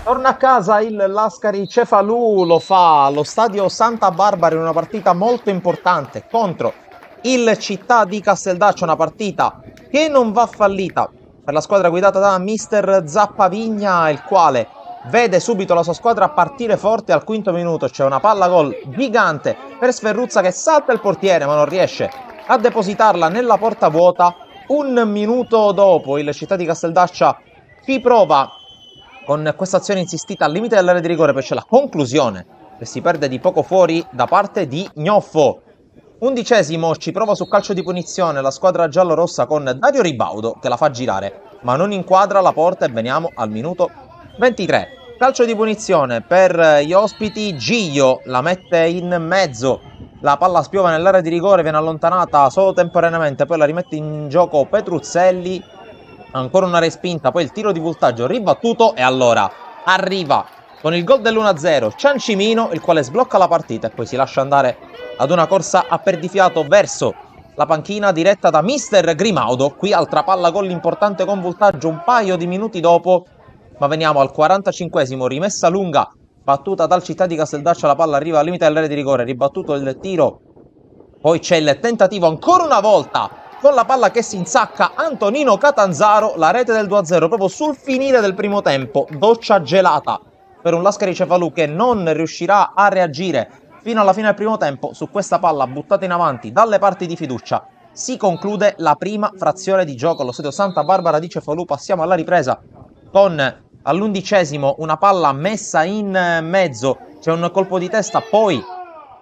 Torna a casa il Lascari Cefalù, lo fa allo stadio Santa Barbara in una partita molto importante contro il Città di Casteldaccio, una partita che non va fallita per la squadra guidata da mister Zappavigna, il quale vede subito la sua squadra partire forte al quinto minuto. C'è una palla gol gigante per Sferruzza che salta il portiere ma non riesce a depositarla nella porta vuota. Un minuto dopo il Città di Casteldaccia ci prova con questa azione insistita al limite dell'area di rigore, poi c'è la conclusione che si perde di poco fuori da parte di Gnoffo. 11° ci prova su calcio di punizione la squadra giallorossa con Dario Ribaudo che la fa girare ma non inquadra la porta e veniamo al minuto 23. Calcio di punizione per gli ospiti, Giglio la mette in mezzo, la palla spiova nell'area di rigore, viene allontanata solo temporaneamente, poi la rimette in gioco Petruzzelli, ancora una respinta, poi il tiro di voltaggio ribattuto e allora arriva con il gol dell'1-0 Ciancimino, il quale sblocca la partita e poi si lascia andare ad una corsa a perdifiato verso la panchina diretta da mister Grimaudo. Qui altra palla gol importante con voltaggio un paio di minuti dopo, ma veniamo al 45°, rimessa lunga battuta dal Città di Casteldaccia, la palla arriva al limite dell'area di rigore, ribattuto il tiro, poi c'è il tentativo ancora una volta con la palla che si insacca Antonino Catanzaro, la rete del 2-0 proprio sul finire del primo tempo, doccia gelata per un Lascari Cefalù che non riuscirà a reagire fino alla fine del primo tempo. Su questa palla buttata in avanti dalle parti di fiducia si conclude la prima frazione di gioco allo stadio Santa Barbara di Cefalù. Passiamo alla ripresa con all'11° una palla messa in mezzo, c'è un colpo di testa, poi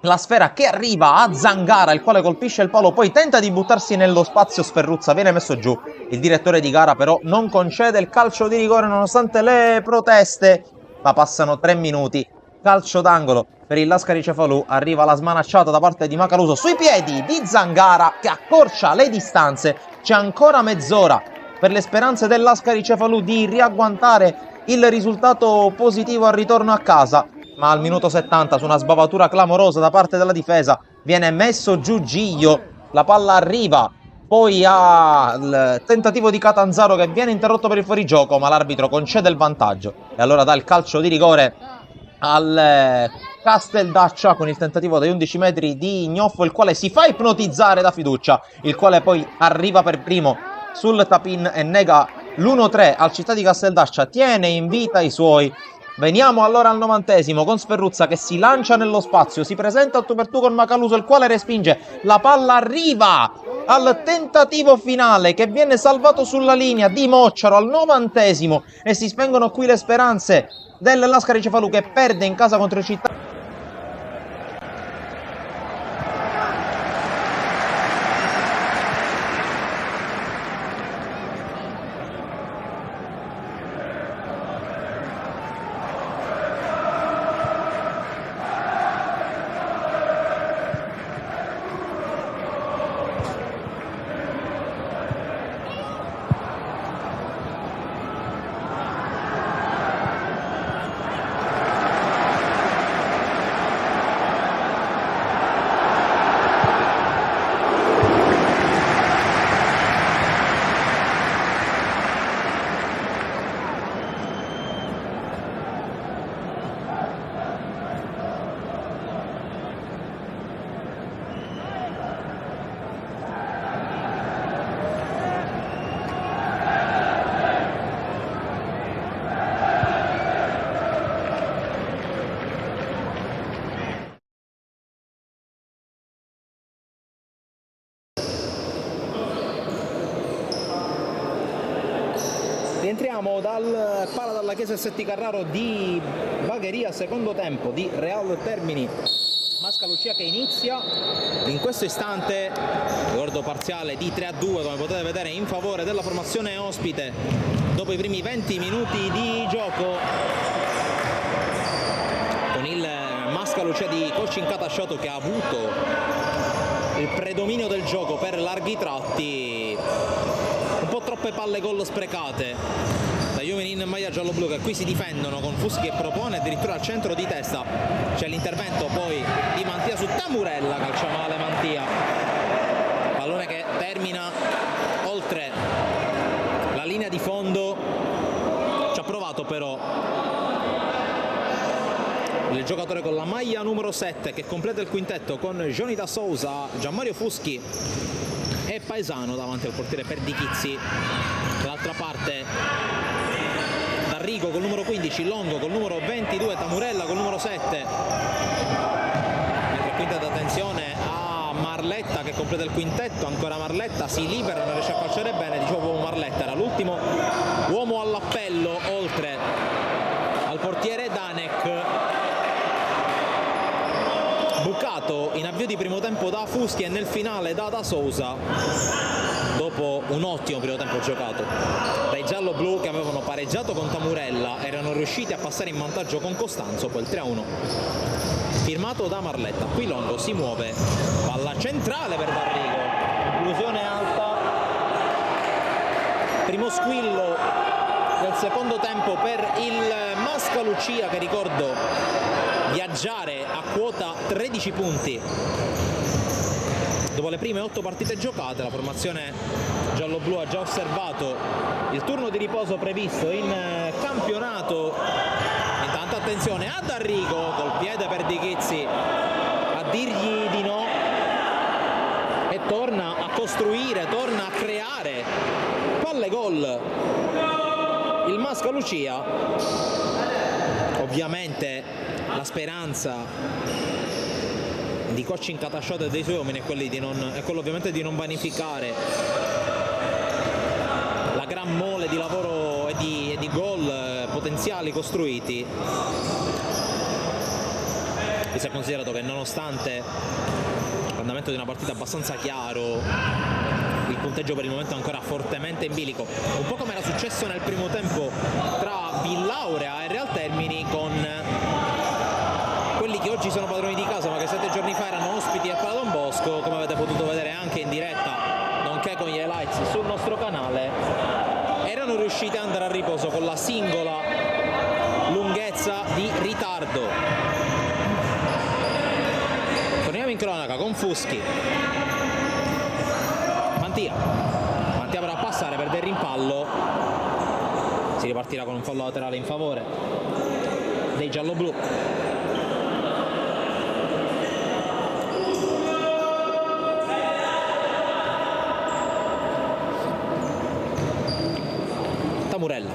la sfera che arriva a Zangara, il quale colpisce il palo, poi tenta di buttarsi nello spazio Sferruzza, viene messo giù. Il direttore di gara però non concede il calcio di rigore nonostante le proteste, ma passano 3 minuti. Calcio d'angolo per il Lascari Cefalù, arriva la smanacciata da parte di Macaluso sui piedi di Zangara che accorcia le distanze. C'è ancora mezz'ora per le speranze del Lascari Cefalù di riagguantare il risultato positivo al ritorno a casa, ma al minuto 70 su una sbavatura clamorosa da parte della difesa viene messo giù Giglio, la palla arriva poi al tentativo di Catanzaro che viene interrotto per il fuorigioco, ma l'arbitro concede il vantaggio e allora dà il calcio di rigore al Casteldaccia con il tentativo dai 11 metri di Gnoffo, il quale si fa ipnotizzare da Fiducia, il quale poi arriva per primo sul tap-in e nega l'1-3 al Città di Casteldaccia, tiene in vita i suoi. Veniamo allora al 90° con Sferruzza che si lancia nello spazio, si presenta a tu per tu con Macaluso, il quale respinge, la palla arriva al tentativo finale che viene salvato sulla linea di Mocciaro al 90° e si spengono qui le speranze del Lascari Cefalù che perde in casa contro il Città. Rientriamo dal Pala dalla Chiesa Setti Carraro di Bagheria, secondo tempo di Real Termini Mascalucia che inizia in questo istante, ricordo parziale di 3-2 come potete vedere in favore della formazione ospite dopo i primi 20 minuti di gioco, con il Mascalucia di Cochin Catasciotto che ha avuto il predominio del gioco per larghi tratti, un po' troppe palle gol sprecate dagli uomini in maglia giallo-blu che qui si difendono con Fuschi che propone addirittura al centro di testa, c'è l'intervento poi di Mantia su Tamurella, calcia male Mantia, pallone che termina oltre la linea di fondo, ci ha provato però il giocatore con la maglia numero 7 che completa il quintetto con Johnny da Sousa, Gianmario Fuschi e Paesano davanti al portiere Perdichizzi. Dall'altra parte D'Arrigo col numero 15, Longo col numero 22, Tamurella col numero 7. Mentre quinta attenzione a Marletta che completa il quintetto, ancora Marletta, si libera, non riesce a calciare bene, dicevo Marletta era l'ultimo uomo all'appello oltre al portiere Danek. Bucato in avvio di primo tempo da Fuschi e nel finale da Sousa dopo un ottimo primo tempo giocato dai giallo-blu che avevano pareggiato con Tamurella, erano riusciti a passare in vantaggio con Costanzo, poi il 3-1 firmato da Marletta. Qui Longo si muove, palla centrale per D'Arrigo, conclusione alta, primo squillo del secondo tempo per il Mascalucia che, ricordo, viaggiare a quota 13 punti dopo le prime 8 partite giocate. La formazione giallo-blu ha già osservato il turno di riposo previsto in campionato. Intanto attenzione a D'Arrigo col piede per Dichizzi a dirgli di no e torna a costruire, torna a creare palle gol il Mascalucia. Ovviamente la speranza di Cochin Catasciotto e dei suoi uomini è quello ovviamente di non vanificare la gran mole di lavoro e di gol potenziali costruiti. E si è considerato che nonostante l'andamento di una partita abbastanza chiaro, il punteggio per il momento è ancora fortemente in bilico, un po' come era successo nel primo tempo tra Villaurea e Real Termini, con quelli che oggi sono padroni di casa ma che 7 giorni fa erano ospiti a Pala Don Bosco, come avete potuto vedere anche in diretta nonché con gli highlights sul nostro canale, erano riusciti ad andare a riposo con la singola lunghezza di ritardo. Torniamo in cronaca con Fuschi, Mantia però a passare, perde il rimpallo, si ripartirà con un fallo laterale in favore dei gialloblu. Tamurella,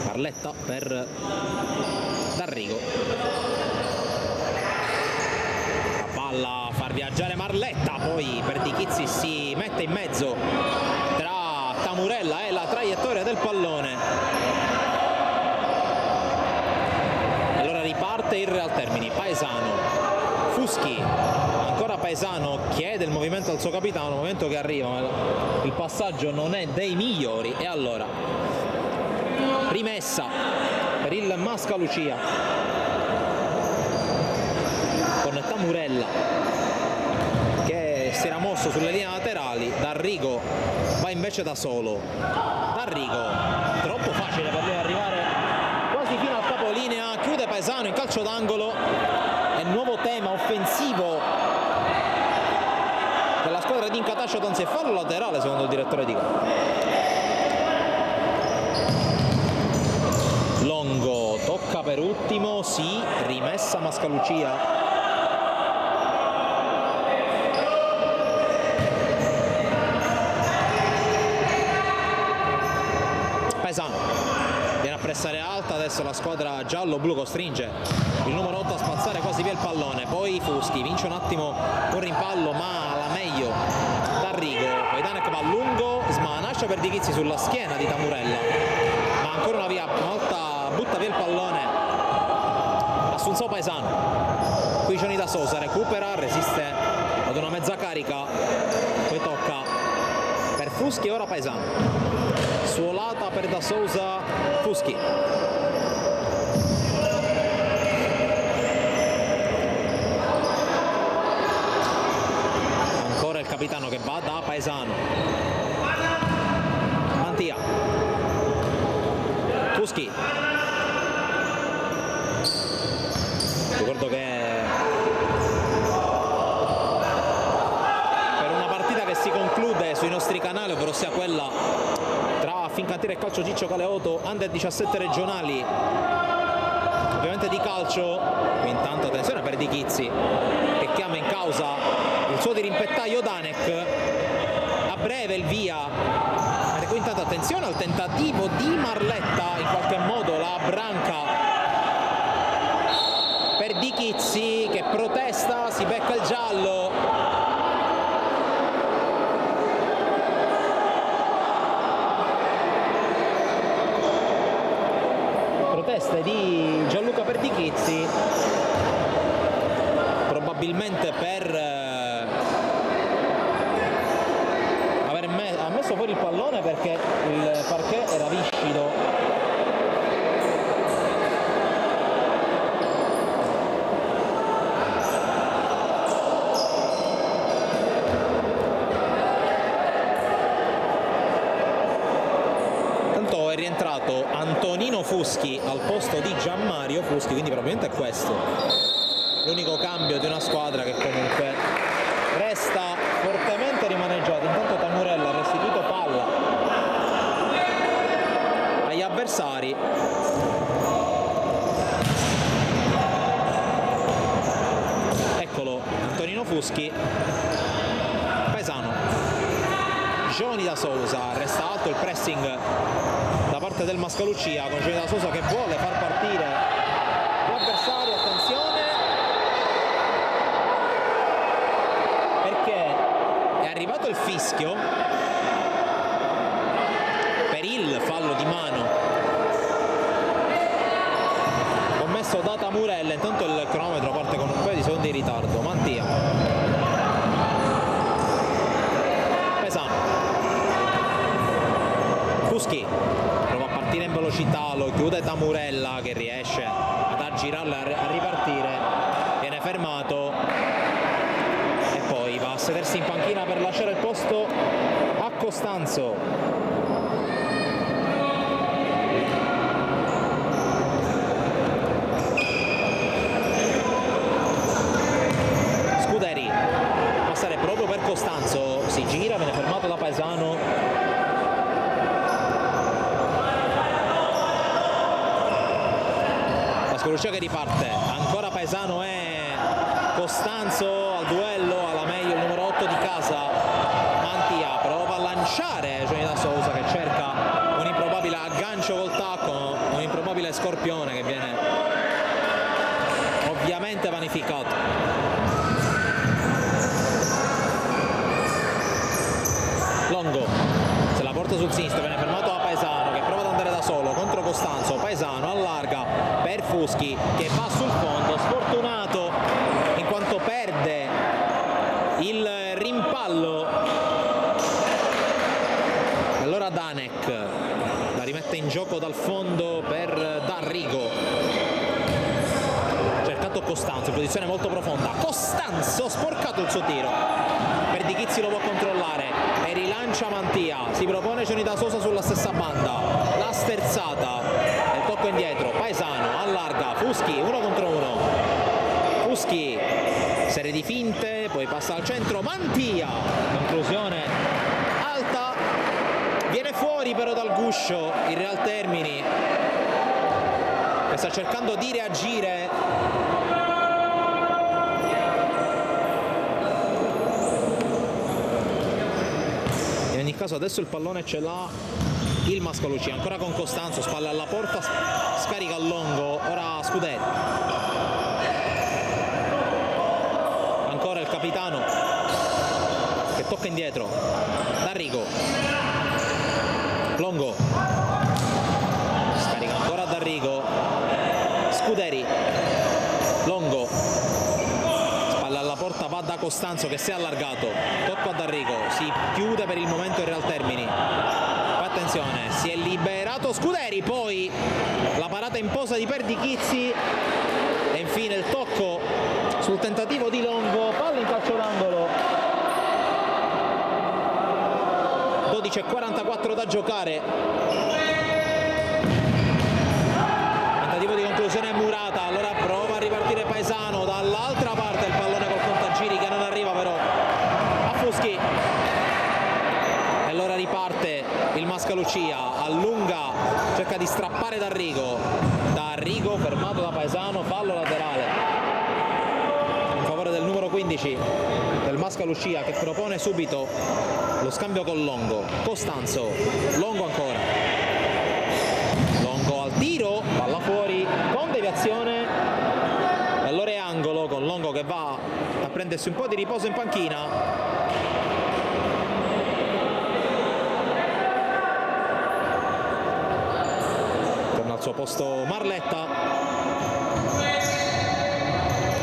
Marletta per D'Arrigo, la palla a far viaggiare Marletta, poi Perdichizzi si mette in mezzo tra Tamurella e la traiettoria del pallone. Allora riparte il Real Termini, Paesano, Fuschi, ancora Paesano, chiede il movimento al suo capitano, movimento che arriva ma il passaggio non è dei migliori, e allora rimessa per il Mascalucia con Tamurella che si era mosso sulle linee laterali. D'Arrigo va invece da solo, D'Arrigo troppo facile per lui arrivare quasi fino al capolinea, chiude Paesano in calcio d'angolo e nuovo tema offensivo della squadra di Incatascio, anzi è fallo laterale secondo il direttore di gara. Longo tocca per ultimo, sì, rimessa Mascalucia. Paesano viene a pressare alta, adesso la squadra giallo-blu costringe il numero 8 a spazzare quasi via il pallone, poi Fuschi vince un attimo un rimpallo ma la meglio D'Arrigo, poi Danek va a lungo, smanaccia per Di Chizzi sulla schiena di Tamurella, ma ancora una volta butta via il pallone Assunzao Paesano. Qui Johnny Da Sosa recupera, resiste ad una mezza carica, poi tocca per Fuschi e ora Paesano. Suolata per Da Sosa, Fuschi. Ancora il capitano che va da Paesano. Mantia. Fuschi. Ricordo che per una partita che si conclude sui nostri canali, ovvero sia quella tra Fincantieri e Calcio Ciccio Caleoto, Under 17 regionali, ovviamente di calcio, intanto attenzione per Di Chizzi che chiama in causa il suo dirimpettaio Danek, a breve il via, e qui intanto attenzione al tentativo di Marletta, in qualche modo la branca per Di Chizzi che protesta, si becca il giallo. Proteste di Gianluca per Di Chizzi, probabilmente per aver messo fuori il pallone perché il parquet era viscido. È rientrato Antonino Fuschi al posto di Gianmario Fuschi, quindi probabilmente è questo l'unico cambio di una squadra che comunque resta fortemente rimaneggiata. Intanto Tamurella ha restituito palla agli avversari. Eccolo Antonino Fuschi. Paesano, Johnny Da Sosa, resta alto il pressing da parte del Mascalucia con Johnny Da Sosa che vuole far partire l'avversario. Attenzione perché è arrivato il fischio per il fallo di mano commesso da Tamurella. Intanto il cronometro parte con un paio di secondi di ritardo. Mantia, Paesano, Fuschi prova a partire in velocità, lo chiude Tamurella che riesce ad aggirarla, a ripartire, viene fermato e poi va a sedersi in panchina per lasciare il posto a Costanzo. Scuderi, passare proprio per Costanzo, si gira, viene fermato da Paesano. Mascalucia che riparte, ancora Paesano e Costanzo al duello, alla meglio il numero 8 di casa. Mantia prova a lanciare Johnny Da Sosa che cerca un improbabile aggancio col tacco, un improbabile scorpione che viene ovviamente vanificato. Longo se la porta sul sinistro, viene fermato da Paesano che prova ad andare da solo contro Costanzo. Paesano allarga per Fuschi che va sul fondo, sfortunato in quanto perde il rimpallo. Allora Danek la rimette in gioco dal fondo per D'Arrigo, cercato Costanzo in posizione molto profonda. Costanzo sporcato il suo tiro, per Di Chizzi lo può controllare e rilancia Mantia, si propone Johnny Da Sosa sulla stessa banda, la sterzata e il tocco indietro. Paesano allarga, Fuschi 1 contro 1, Fuschi serie di finte, poi passa al centro, Mantia, conclusione alta, viene fuori però dal guscio il Real Termini che sta cercando di reagire. In ogni caso adesso il pallone ce l'ha il Mascalucia, ancora con Costanzo, spalle alla porta, scarica a Longo, ora Scuderi, ancora il capitano che tocca indietro, D'Arrigo, Longo, scarica ancora D'Arrigo, Scuderi, Longo, spalla alla porta, va da Costanzo che si è allargato, tocco a D'Arrigo, si chiude per il momento il Real Termini. Attenzione, si è liberato Scuderi, poi la parata in posa di Perdichizzi e infine il tocco sul tentativo di Longo, palla in calcio d'angolo. 12:44 da giocare. Tentativo di conclusione Murata, allora prova a ripartire Paesano, dall'altra parte il pallone col contagiri che non arriva però a Fuschi. E allora riparte il Mascalucia, allunga, cerca di strappare D'Arrigo, fermato da Paesano, fallo laterale in favore del numero 15 del Mascalucia, che propone subito lo scambio con Longo. Costanzo, Longo ancora, Longo al tiro, palla fuori con deviazione e allora è angolo, con Longo che va a prendersi un po' di riposo in panchina. Al suo posto Marletta,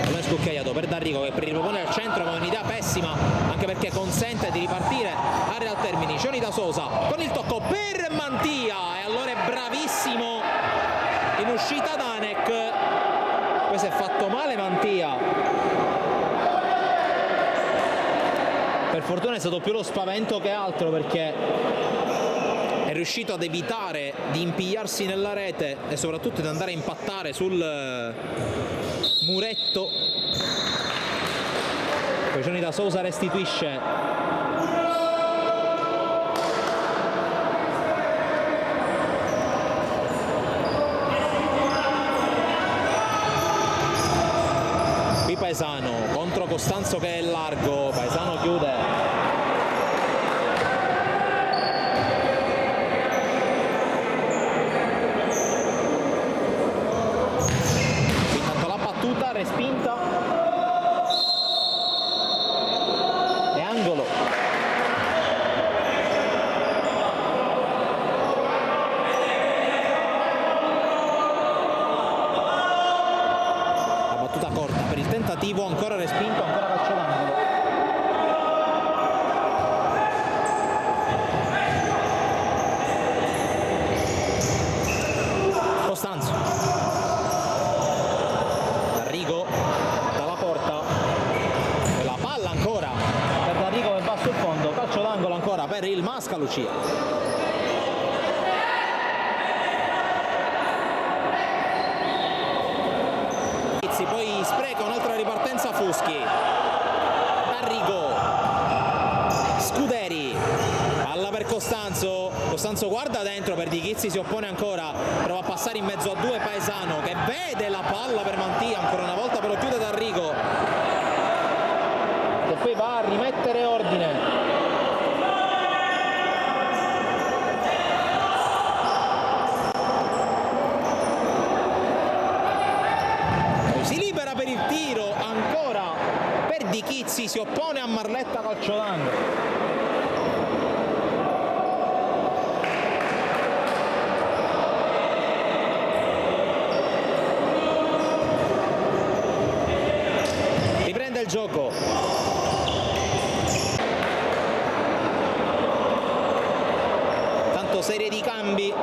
non è scucchiaiato per D'Arrigo che ripropone al centro, ma è un'idea pessima anche perché consente di ripartire a Real Termini. Johnny da Sosa con il tocco per Mantia e allora è bravissimo in uscita Danek, poi si è fatto male Mantia, per fortuna è stato più lo spavento che altro perché è riuscito ad evitare di impigliarsi nella rete e soprattutto di andare a impattare sul muretto. Poi Johnny da Sousa restituisce. Qui Paesano contro Costanzo che è largo, Paesano chiude. Respinta e angolo. La battuta corta per il tentativo, ancora respinto, ancora calcio d'angolo. Costanzo, dalla porta e la palla ancora per D'Arrigo che va sul fondo, calcio d'angolo ancora per il Mascalucia. Poi spreca un'altra ripartenza Fuschi, D'Arrigo, Scuderi, palla per Costanzo, Costanzo guarda dentro, Perdichizzi si oppone ancora, prova a passare in mezzo a due, Paesano che vede la palla per Mantia, ancora una volta però chiude D'Arrigo che poi va a rimettere ordine. Si libera per il tiro, ancora Perdichizzi si oppone a Marletta, calcio d'angolo. Riprende il gioco. Tanto serie di cambi.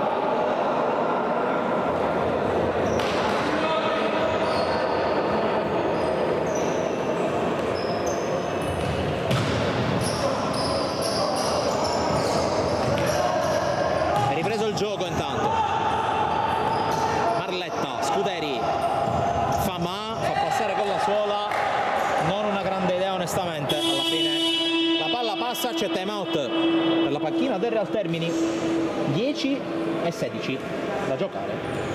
Gioco intanto Marletta, Scuderi fa passare con la suola, non una grande idea onestamente. Alla fine la palla passa, c'è time out per la panchina del Real Termini. 10:16 da giocare.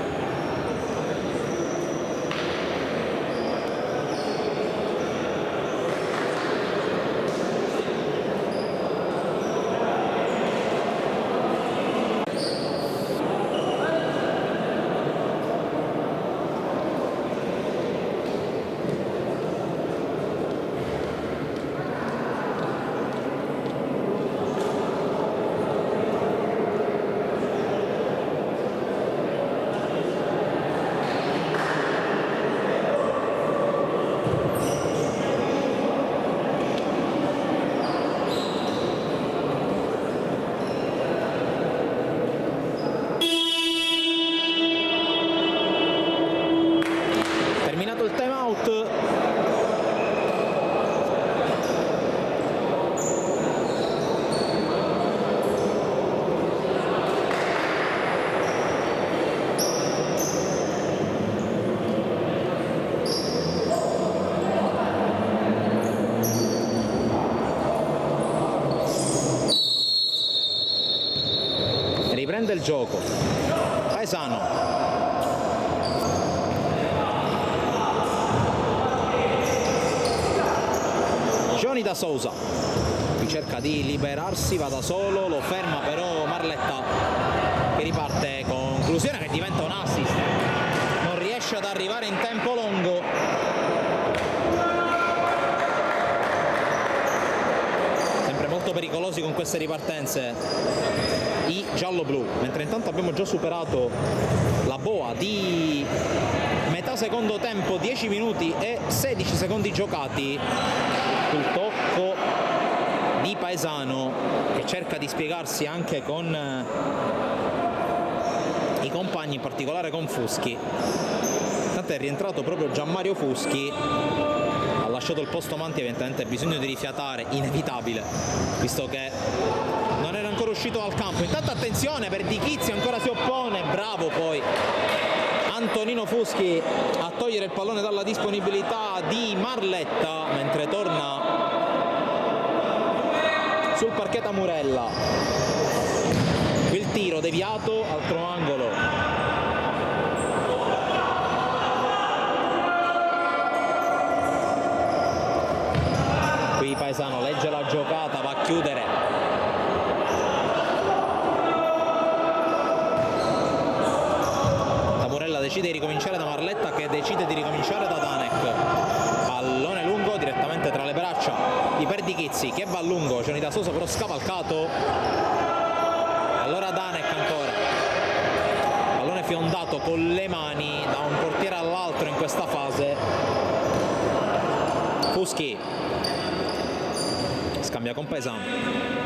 riprende il gioco. Paesano. Johnny da Sousa, qui cerca di liberarsi, va da solo, lo ferma però Marletta, che riparte con conclusione che diventa un assist, non riesce ad arrivare in tempo lungo. Sempre molto pericolosi con queste ripartenze i giallo-blu, mentre intanto abbiamo già superato la boa di metà secondo tempo, 10 minuti e 16 secondi giocati. Sul tocco di Paesano, che cerca di spiegarsi anche con i compagni, in particolare con Fuschi. Tanto è rientrato proprio Gianmario Fuschi, ha lasciato il posto Manti, evidentemente bisogno di rifiatare, inevitabile, visto che non era ancora uscito dal campo. Intanto attenzione, per Di Chizzi ancora si oppone, bravo poi Antonino Fuschi a togliere il pallone dalla disponibilità di Marletta, mentre torna sul parquet Murella. Il tiro deviato, altro angolo. Qui Paesano legge la giocata, va a chiudere. Murella decide di ricominciare da Marletta, che decide di ricominciare da Danek. Pallone lungo direttamente tra le braccia di Perdichizzi, che va a lungo, Johnny da Sousa però scavalcato. Allora Danek ancora, pallone fiondato con le mani da un portiere all'altro in questa fase. Fuschi scambia con Paesano.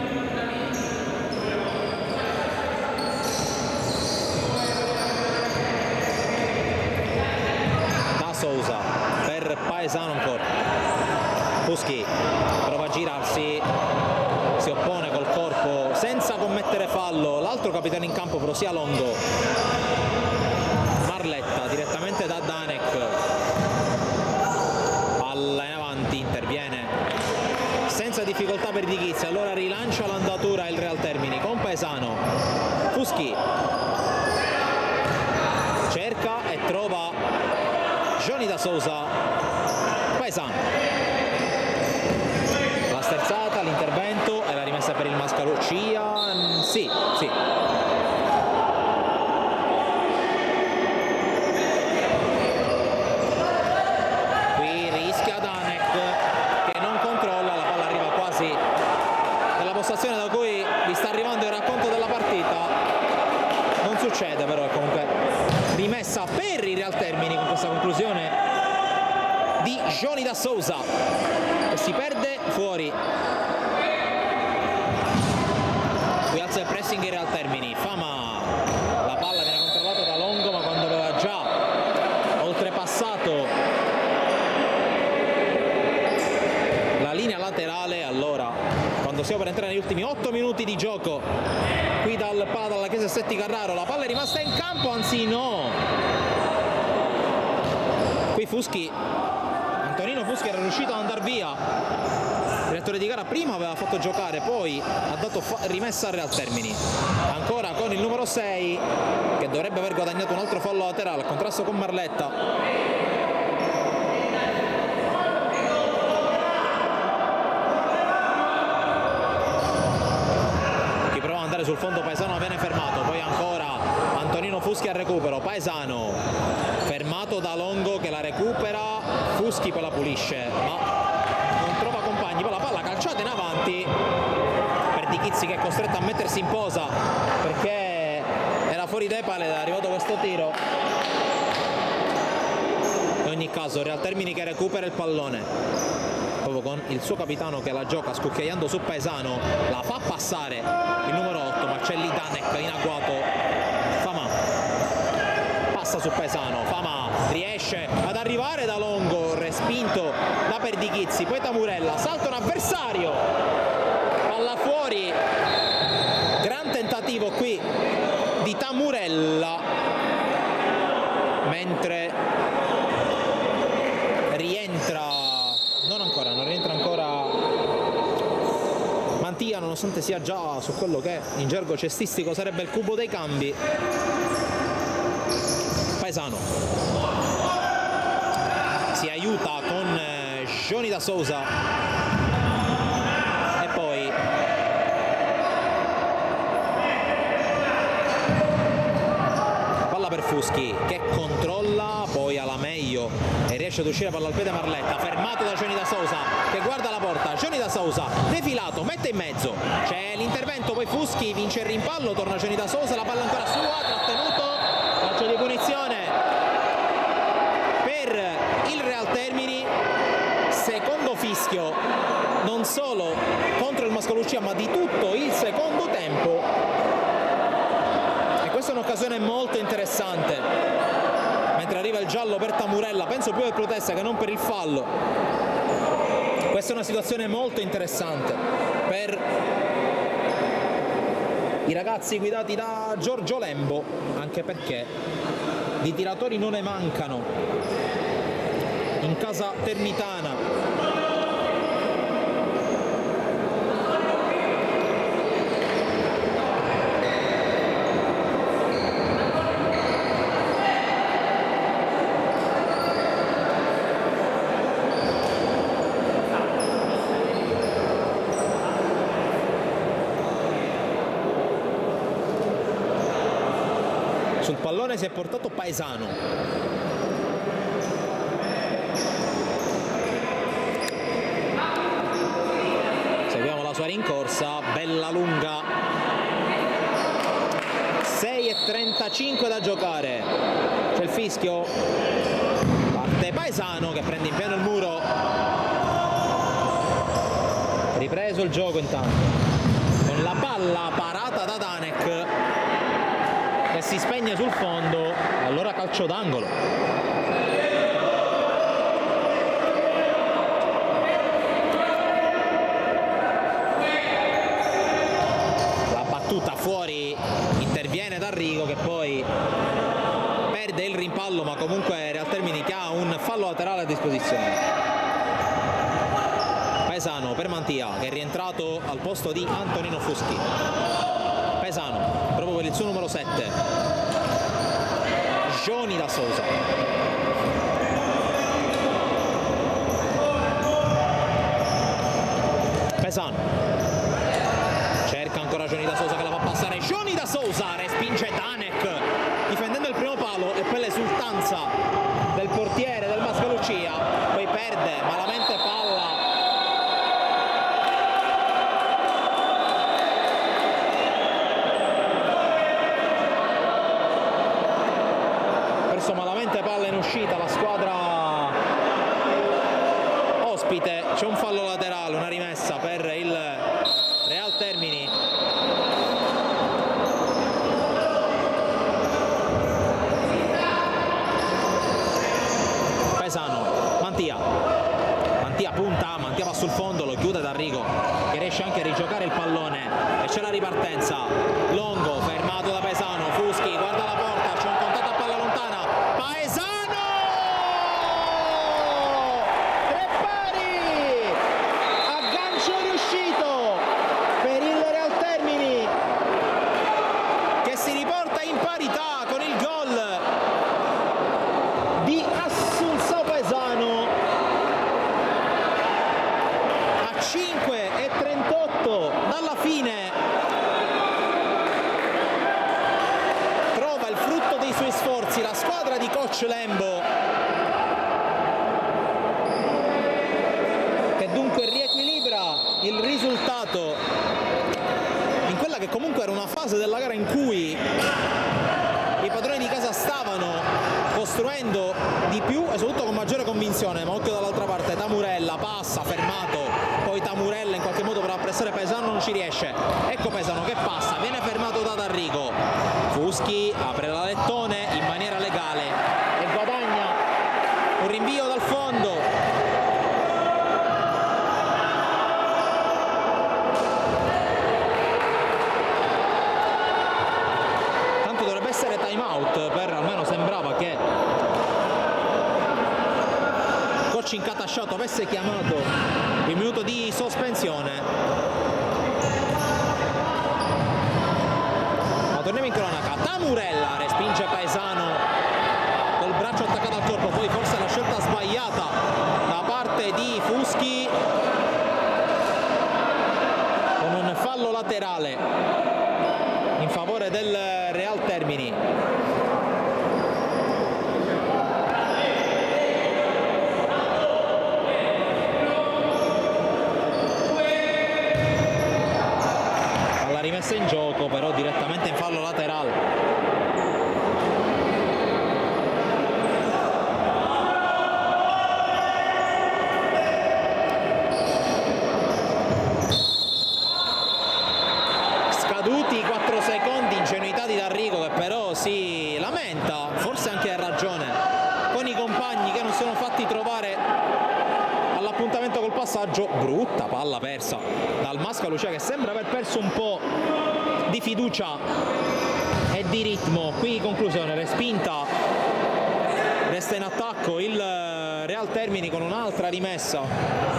Sousa per Paesano ancora. Fuschi prova a girarsi, si oppone col corpo senza commettere fallo l'altro capitano in campo, però sia Longo. Marletta direttamente da Danek, palla in avanti, interviene senza difficoltà per Di Chizzi, allora rilancia l'andatura il Real Termini con Paesano. Fuschi cerca e trova Johnny da Sousa. Paesano, la sterzata, l'intervento e la rimessa per il Mascalucia. Sì. Qui rischia Danek, che non controlla, la palla arriva quasi nella postazione da cui vi sta arrivando il racconto della partita. Non succede però, comunque rimessa per i Real Termini con questa conclusione di Johnny da Sousa, che si perde fuori. Qui alza il pressing i Real Termini, Fama, la palla viene controllata da Longo, ma quando aveva già oltrepassato la linea laterale, allora quando siamo per entrare negli ultimi 8 minuti di gioco qui dalla Chiesa Setti Carraro, la palla è rimasta in campo, anzi no, qui Fuschi, Antonino Fuschi era riuscito ad andare via, il direttore di gara prima aveva fatto giocare, poi ha dato rimessa al Real Termini, ancora con il numero 6 che dovrebbe aver guadagnato un altro fallo laterale al contrasto con Marletta. Sul fondo Paesano viene fermato, poi ancora Antonino Fuschi al recupero, Paesano fermato da Longo che la recupera, Fuschi poi la pulisce ma non trova compagni, poi la palla calciata in avanti per Di Chizzi, che è costretto a mettersi in posa perché era fuori depal ed è arrivato questo tiro. In ogni caso Real Termini che recupera il pallone, proprio con il suo capitano che la gioca scucchiaiando su Paesano, la fa passare il numero 8 Marcelli Danek in agguato. Fama passa su Paesano, Fama riesce ad arrivare da Longo, respinto da Perdichizzi, poi Tamurella, salta un avversario, palla fuori, gran tentativo qui di Tamurella, mentre rientra non rientra ancora Mantia, nonostante sia già su quello che in gergo cestistico sarebbe il cubo dei cambi. Paesano si aiuta con Johnny da Sousa e poi palla per Fuschi che controlla, poi alla meglio e riesce ad uscire palla al piede Marletta, fermato da Johnny da Sousa che guarda la porta. Johnny da Sousa defilato, mette in mezzo, c'è l'intervento, poi Fuschi vince il rimpallo, torna Johnny da Sousa, la palla ancora sua, trattenuto, calcio di punizione per il Real Termini, secondo fischio non solo contro il Mascalucia ma di tutto il secondo tempo, e questa è un'occasione molto interessante mentre arriva il giallo per Tamurella, penso più per protesta che non per il fallo. Questa è una situazione molto interessante per i ragazzi guidati da Giorgio Lembo, anche perché di tiratori non ne mancano in casa termitana. Sul pallone si è portato Paesano. Seguiamo la sua rincorsa, bella lunga. 6:35 da giocare. C'è il fischio. Parte Paesano che prende in pieno il muro. Ripreso il gioco intanto. Con la palla parata da Danek che si spegne sul fondo, allora calcio d'angolo. La battuta fuori, interviene D'Arrigo che poi perde il rimpallo, ma comunque Real Termini che ha un fallo laterale a disposizione. Paesano per Mantia che è rientrato al posto di Antonino Fuschi. Paesano proprio per il suo numero 7, Johnny da Sousa. Paesano cerca ancora Johnny da Sousa che la fa passare. Johnny da Sousa respinge Danek difendendo il primo palo e poi l'esultanza del portiere del Mascalucia, poi perde malamente palla. Malamente palla in uscita la squadra ospite, c'è un fallo laterale, una rimessa per il Real Termini. Paesano, Mantia punta, Mantia va sul fondo, lo chiude D'Arrigo che riesce anche a rigiocare il pallone e c'è la ripartenza. Longo fermato da Paesano, Fuschi guarda la porta, c'è un contatto a palla lontana. Paesano! 3 pari! Aggancio riuscito per il Real Termini che si riporta in parità con il gol di Assunção Paesano a 5:38 dalla fine. Trova il frutto dei suoi sforzi la squadra di coach Lembo, che dunque riequilibra il risultato in quella che comunque era una fase della gara in cui i padroni di casa stavano costruendo di più e soprattutto con maggiore convinzione. Ma occhio dall'altra parte, Tamurella passa, fermato, poi Tamurella in qualche modo per appressare Paesano non ci riesce. Ecco Paesano che passa, viene fermato da D'Arrigo. Fuschi apre la lettone in maniera legale e guadagna un rinvio dal fondo. Tanto dovrebbe essere time out, per almeno sembrava che coach Incatasciato avesse chiamato il minuto di sospensione. laterale in favore del Real Termini. Alla rimessa in gioco però direttamente in fallo laterale. Scaduti 4 secondi, ingenuità di D'Arrigo che però si lamenta, forse anche ha ragione, con i compagni che non sono fatti trovare all'appuntamento col passaggio. Brutta palla persa dal Mascalucia, che sembra aver perso un po' di fiducia e di ritmo. Qui conclusione, respinta, resta in attacco il Real Termini con un'altra rimessa.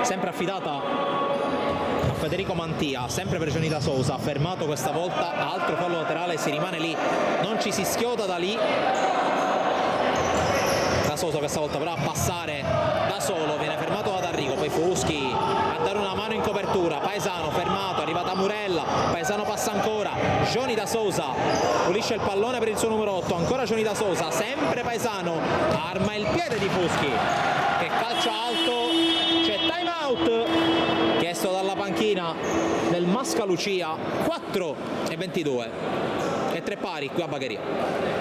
Sempre affidata a Federico Mantia, sempre per Johnny Da Sousa, fermato questa volta, altro fallo laterale, si rimane lì, non ci si schioda da lì. Da Sousa questa volta però a passare da solo, viene fermato da D'Arrigo, poi Fuschi a dare una mano in copertura, Paesano fermato, arrivata Murella, Paesano passa ancora, Johnny Da Sousa pulisce il pallone per il suo numero 8, ancora Johnny Da Sousa, sempre Paesano, arma il piede di Fuschi che calcia alto. C'è time out chiesto dalla panchina del Mascalucia. 4:22 e 3 pari qui a Bagheria.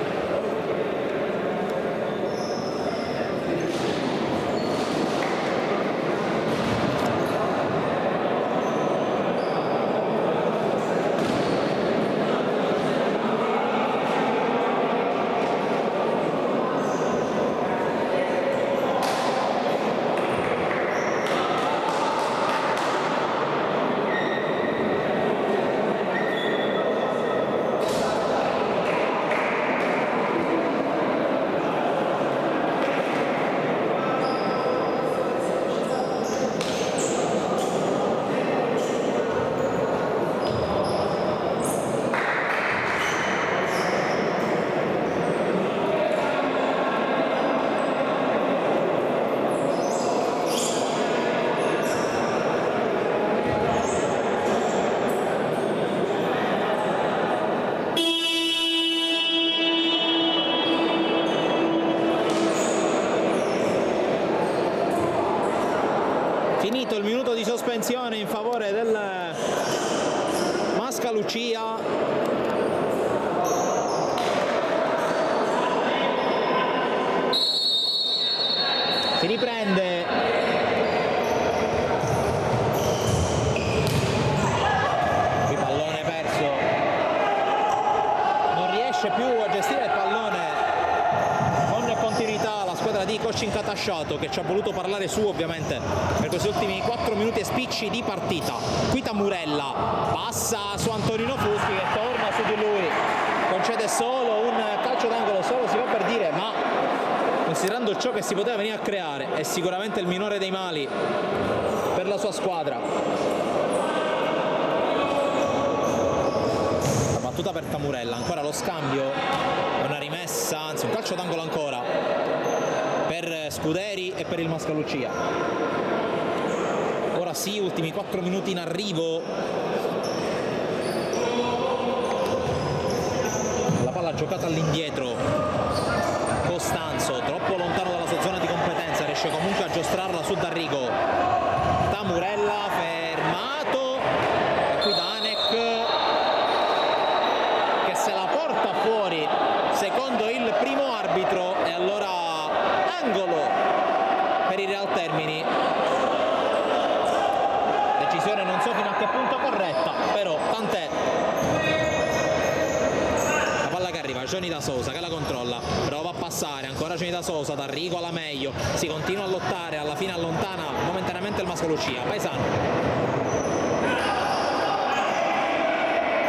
Finito il minuto di sospensione in favore del Mascalucia. Si riprende. Qui pallone perso. Non riesce più a gestire il pallone con continuità la squadra di Coscin Catasciato, che ci ha voluto parlare su ovviamente per questi ultimi 4 minuti e spicci di partita. Qui Tamurella passa su Antonino Fuschi che torna su di lui, concede solo un calcio d'angolo, solo si va per dire, ma considerando ciò che si poteva venire a creare è sicuramente il minore dei mali per la sua squadra. La battuta per Tamurella, ancora lo scambio, una rimessa, anzi un calcio d'angolo ancora per Scuderi e per il Mascalucia. Ora sì, ultimi 4 minuti in arrivo. La palla giocata all'indietro, Costanzo troppo lontano dalla sua zona di competenza, riesce comunque a giostrarla su D'Arrigo. Tamurella fermato e qui Danek che se la porta fuori secondo il primo arbitro, e allora angolo per il Real Termini. Decisione non so fino a che punto corretta, però tant'è. La palla che arriva, Johnny Da Sousa che la controlla, prova a passare, ancora Johnny Da Sousa, D'Arrigo alla meglio, si continua a lottare, alla fine allontana momentaneamente il Mascalucia. Paesano,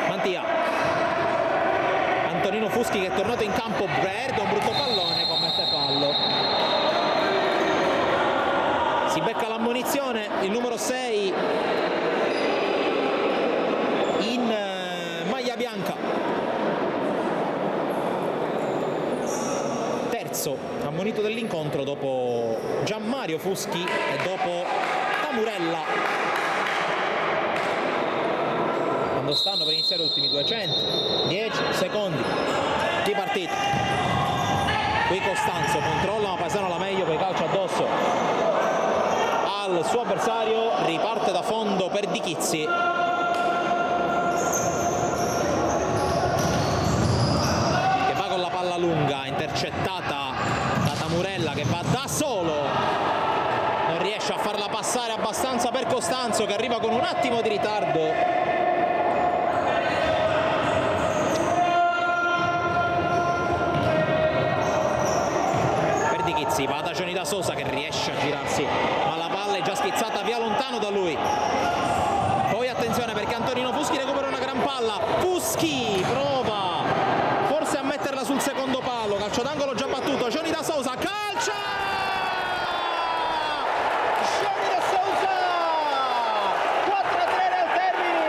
Mantia, Antonino Fuschi che è tornato in campo, perde un brutto pallone, commette fallo. Si becca l'ammonizione il numero 6 in maglia bianca. terzo ammonito dell'incontro dopo Gianmario Fuschi e dopo Tamurella. Quando stanno per iniziare gli ultimi 210 secondi di partita. Qui Costanzo controlla, ma Paesano la meglio, poi calcia addosso al suo avversario, riparte da fondo per Di Chizzi. Lunga, intercettata da Tamurella che va da solo, non riesce a farla passare abbastanza per Costanzo che arriva con un attimo di ritardo. Per Di Chizzi, va da Johnny da Sosa che riesce a girarsi, ma la palla è già schizzata via lontano da lui. Poi attenzione perché Antonino Fuschi recupera una gran palla, Fuschi prova forse a metterla sul secondo palo, calcio d'angolo già battuto, Johnny da Sousa, calcia! Johnny da Sousa! 4-3 nel termine!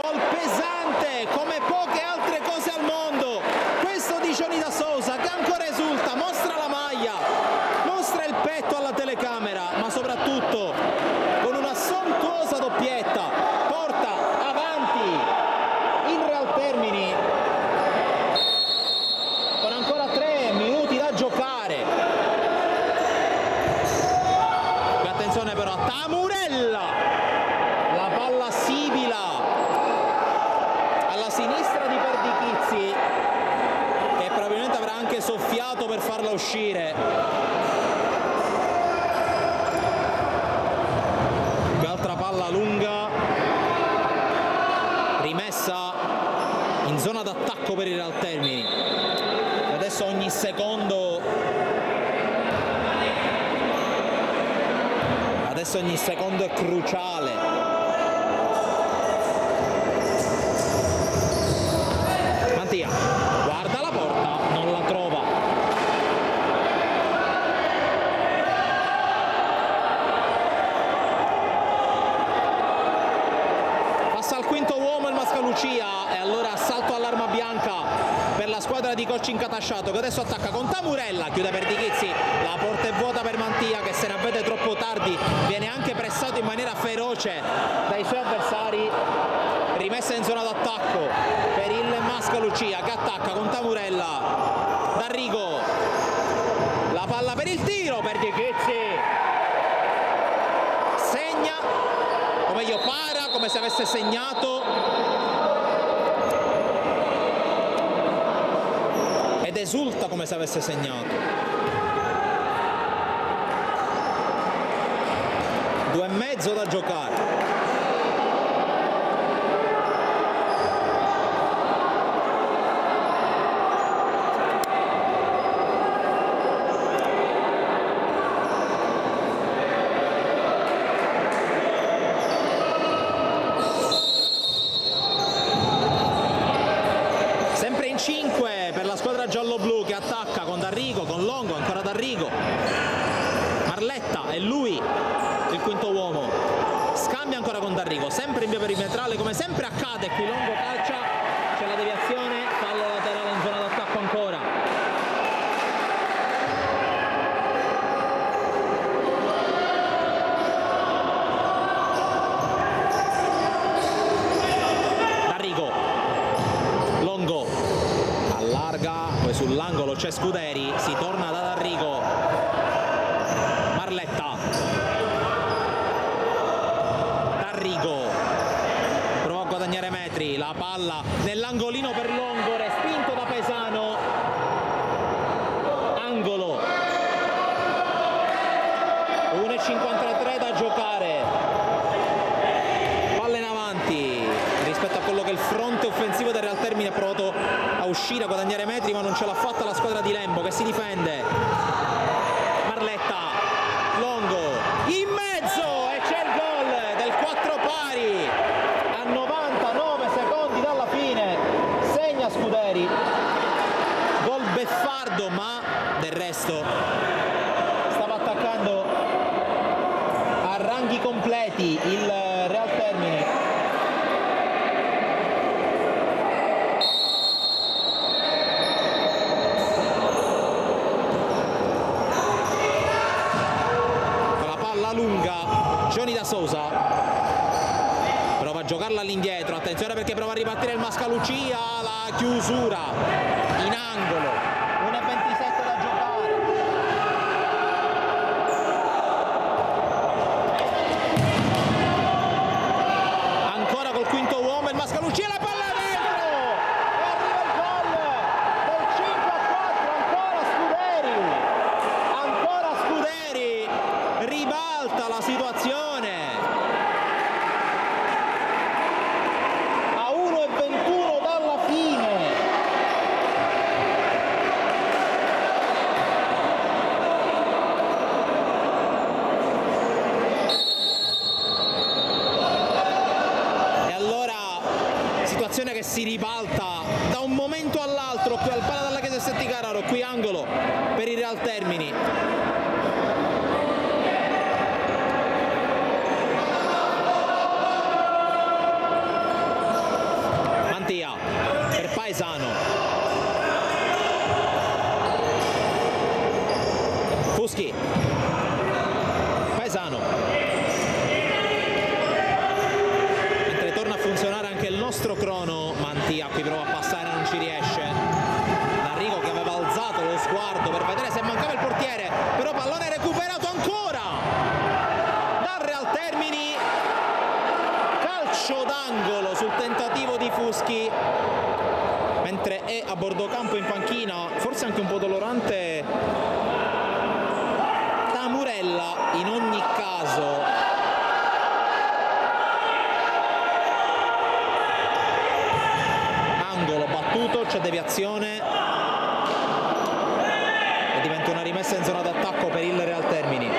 Gol pesante, come poche altre cose al mondo, questo di Johnny da Sousa che ancora esulta, mostra la maglia, mostra il petto alla telecamera, ma soprattutto con una sontuosa doppietta porta avanti il Real Termini con ancora 3 minuti da giocare. E attenzione però a Tamurella, la palla sibila alla sinistra di Perdichizzi che probabilmente avrà anche soffiato per farla uscire. Qui altra palla lunga rimessa in zona d'attacco per il Real Termini. E adesso ogni secondo è cruciale. Mantia guarda la porta, non la trova. Passa al quinto uomo il Mascalucia e allora assalto all'arma bianca per la squadra di coach Incatasciato che adesso attacca con Tamurella, chiude per Di Chizzi, la porta è vuota per Mantia che se ne avvede troppo tardi, viene anche pressato in maniera feroce dai suoi avversari. Rimessa in zona d'attacco per il Mascalucia che attacca con Tamurella, D'Arrigo, la palla per il tiro per Di Chizzi, segna, o meglio para come se avesse segnato ed esulta come se avesse segnato. 2,5 da giocare. Sempre in 5 per la squadra giallo-blu che attacca con D'Arrigo, con Longo, ancora D'Arrigo, Marletta è lui il quinto uomo, scambia ancora con D'Arrigo, sempre in via perimetrale come sempre accade. Qui Longo calcia, c'è la deviazione, fallo laterale in zona d'attacco ancora. D'Arrigo, Longo allarga, poi sull'angolo c'è Scuderi, si torna da D'Arrigo, Marletta, D'Arrigo prova a guadagnare metri, la palla nell'angolino per Longo, respinto da Paesano, angolo, 1,53 da giocare, palla in avanti rispetto a quello che è il fronte offensivo del Real Termine, è provato a uscire, a guadagnare metri ma non ce l'ha fatta la squadra di Lembo che si difende. Marletta, Longo in mezzo e c'è il gol del 4 pari a 99 secondi dalla fine, segna Scuderi, gol beffardo ma del resto stava attaccando a ranghi completi il Real Termine. Sousa, prova a giocarla all'indietro, attenzione perché prova a ripartire il Mascalucia, la chiusura in angolo, 1:27 da giocare. Ancora col quinto uomo il Mascalucia, la palla dentro e arriva il gol del 5-4, ancora Scuderi ribalta la situazione a 1:21 dalla fine. E allora situazione che si ribalta da un momento all'altro, qui al Pala della Chiesa Setti Carraro, qui angolo per il Real Termini. Mantia per Paesano, Fuschi, Paesano, mentre torna a funzionare anche il nostro crono. Mantia qui prova a passare, non ci riesce. D'Arrigo che aveva alzato lo sguardo per vedere se mancava il portiere, però pallone recuperato ancora dal Real Termini, calcio d'angolo sul tentativo di Fuschi, mentre è a bordo campo in panchina, forse anche un po' dolorante, Tamurella. In ogni caso angolo battuto, c'è deviazione e diventa una rimessa in zona d'attacco per il Real Termini.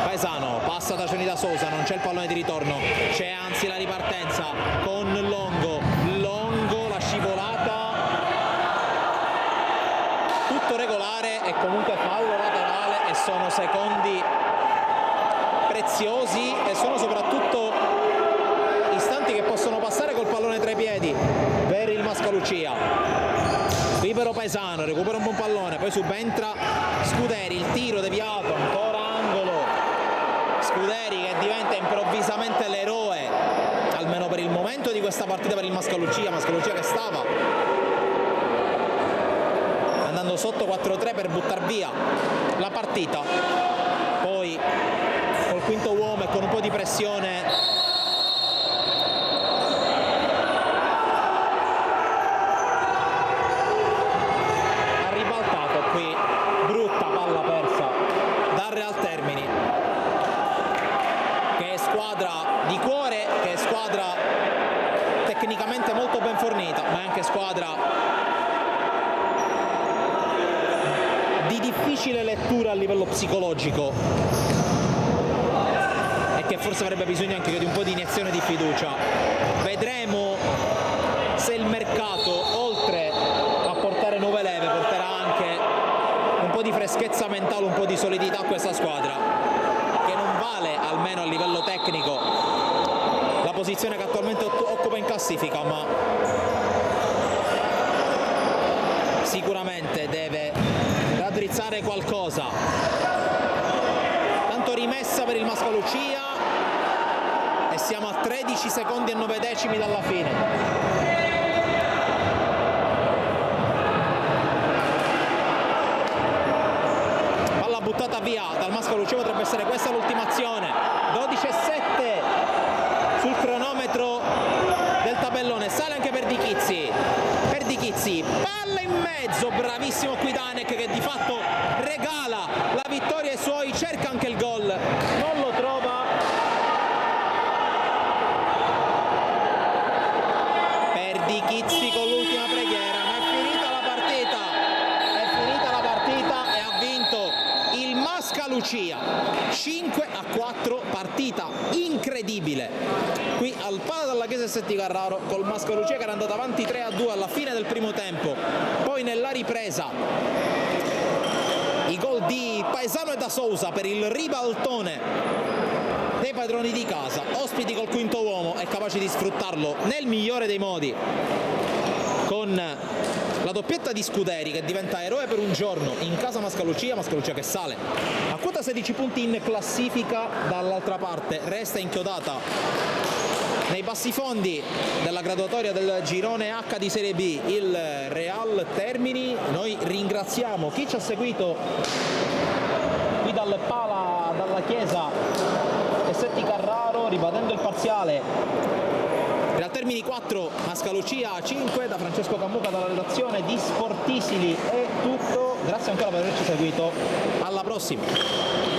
Paesano passa da Cenida Sousa, non c'è il pallone di ritorno, c'è anzi la ripartenza con Longo, la scivolata, tutto regolare e comunque fallo laterale, e sono secondi preziosi e sono soprattutto istanti che possono passare col pallone tra i piedi per il Mascalucia. Libero Paesano, recupera un buon pallone, poi subentra Scuderi, il tiro deviato, ancora angolo. Scuderi che diventa improvvisamente l'eroe, almeno per il momento, di questa partita per il Mascalucia che stava andando sotto 4-3 per buttar via la partita. Poi col quinto uomo e con un po' di pressione ha ribaltato qui, brutta palla persa dal Real Termini, che è squadra di cuore, che è squadra tecnicamente molto ben fornita, ma è anche squadra di difficile lettura a livello psicologico e che forse avrebbe bisogno anche di un po' di iniezione di fiducia. Vedremo se il mercato, oltre a portare nuove leve, porterà anche un po' di freschezza mentale, un po' di solidità a questa squadra, che non vale, almeno a livello tecnico, la posizione che attualmente occupa in classifica, ma sicuramente deve raddrizzare qualcosa. Tanto rimessa per il Mascalucia e siamo a 13 secondi e 9 decimi dalla fine. Palla buttata via dal Mascalucia, potrebbe essere questa l'ultimazione. 12:07 sul cronometro del tabellone, sale anche per Di Chizzi, palla in mezzo, bravissimo qui Danek che di fatto regala la vittoria ai suoi, cerca anche il gol, non lo trova. Per Di Chizzi con l'ultima preghiera, ma è finita la partita e ha vinto il Mascalucia 5-4, partita incredibile qui al Pala della Chiesa Setti Carraro, col Mascalucia che era andato avanti 3-2 alla fine del primo tempo. Poi nella ripresa i gol di Paesano e da Sousa per il ribaltone dei padroni di casa, ospiti col quinto uomo e capaci di sfruttarlo nel migliore dei modi, con la doppietta di Scuderi che diventa eroe per un giorno in casa Mascalucia che sale a quota 16 punti in classifica, dall'altra parte resta inchiodata nei bassi-fondi della graduatoria del girone H di Serie B il Real Termini. Noi ringraziamo chi ci ha seguito qui dalla Chiesa e Setti Carraro, ribadendo il parziale: Real Termini 4, Mascalucia 5. Da Francesco Cammuca, dalla redazione di Sportisili è tutto, grazie ancora per averci seguito, alla prossima.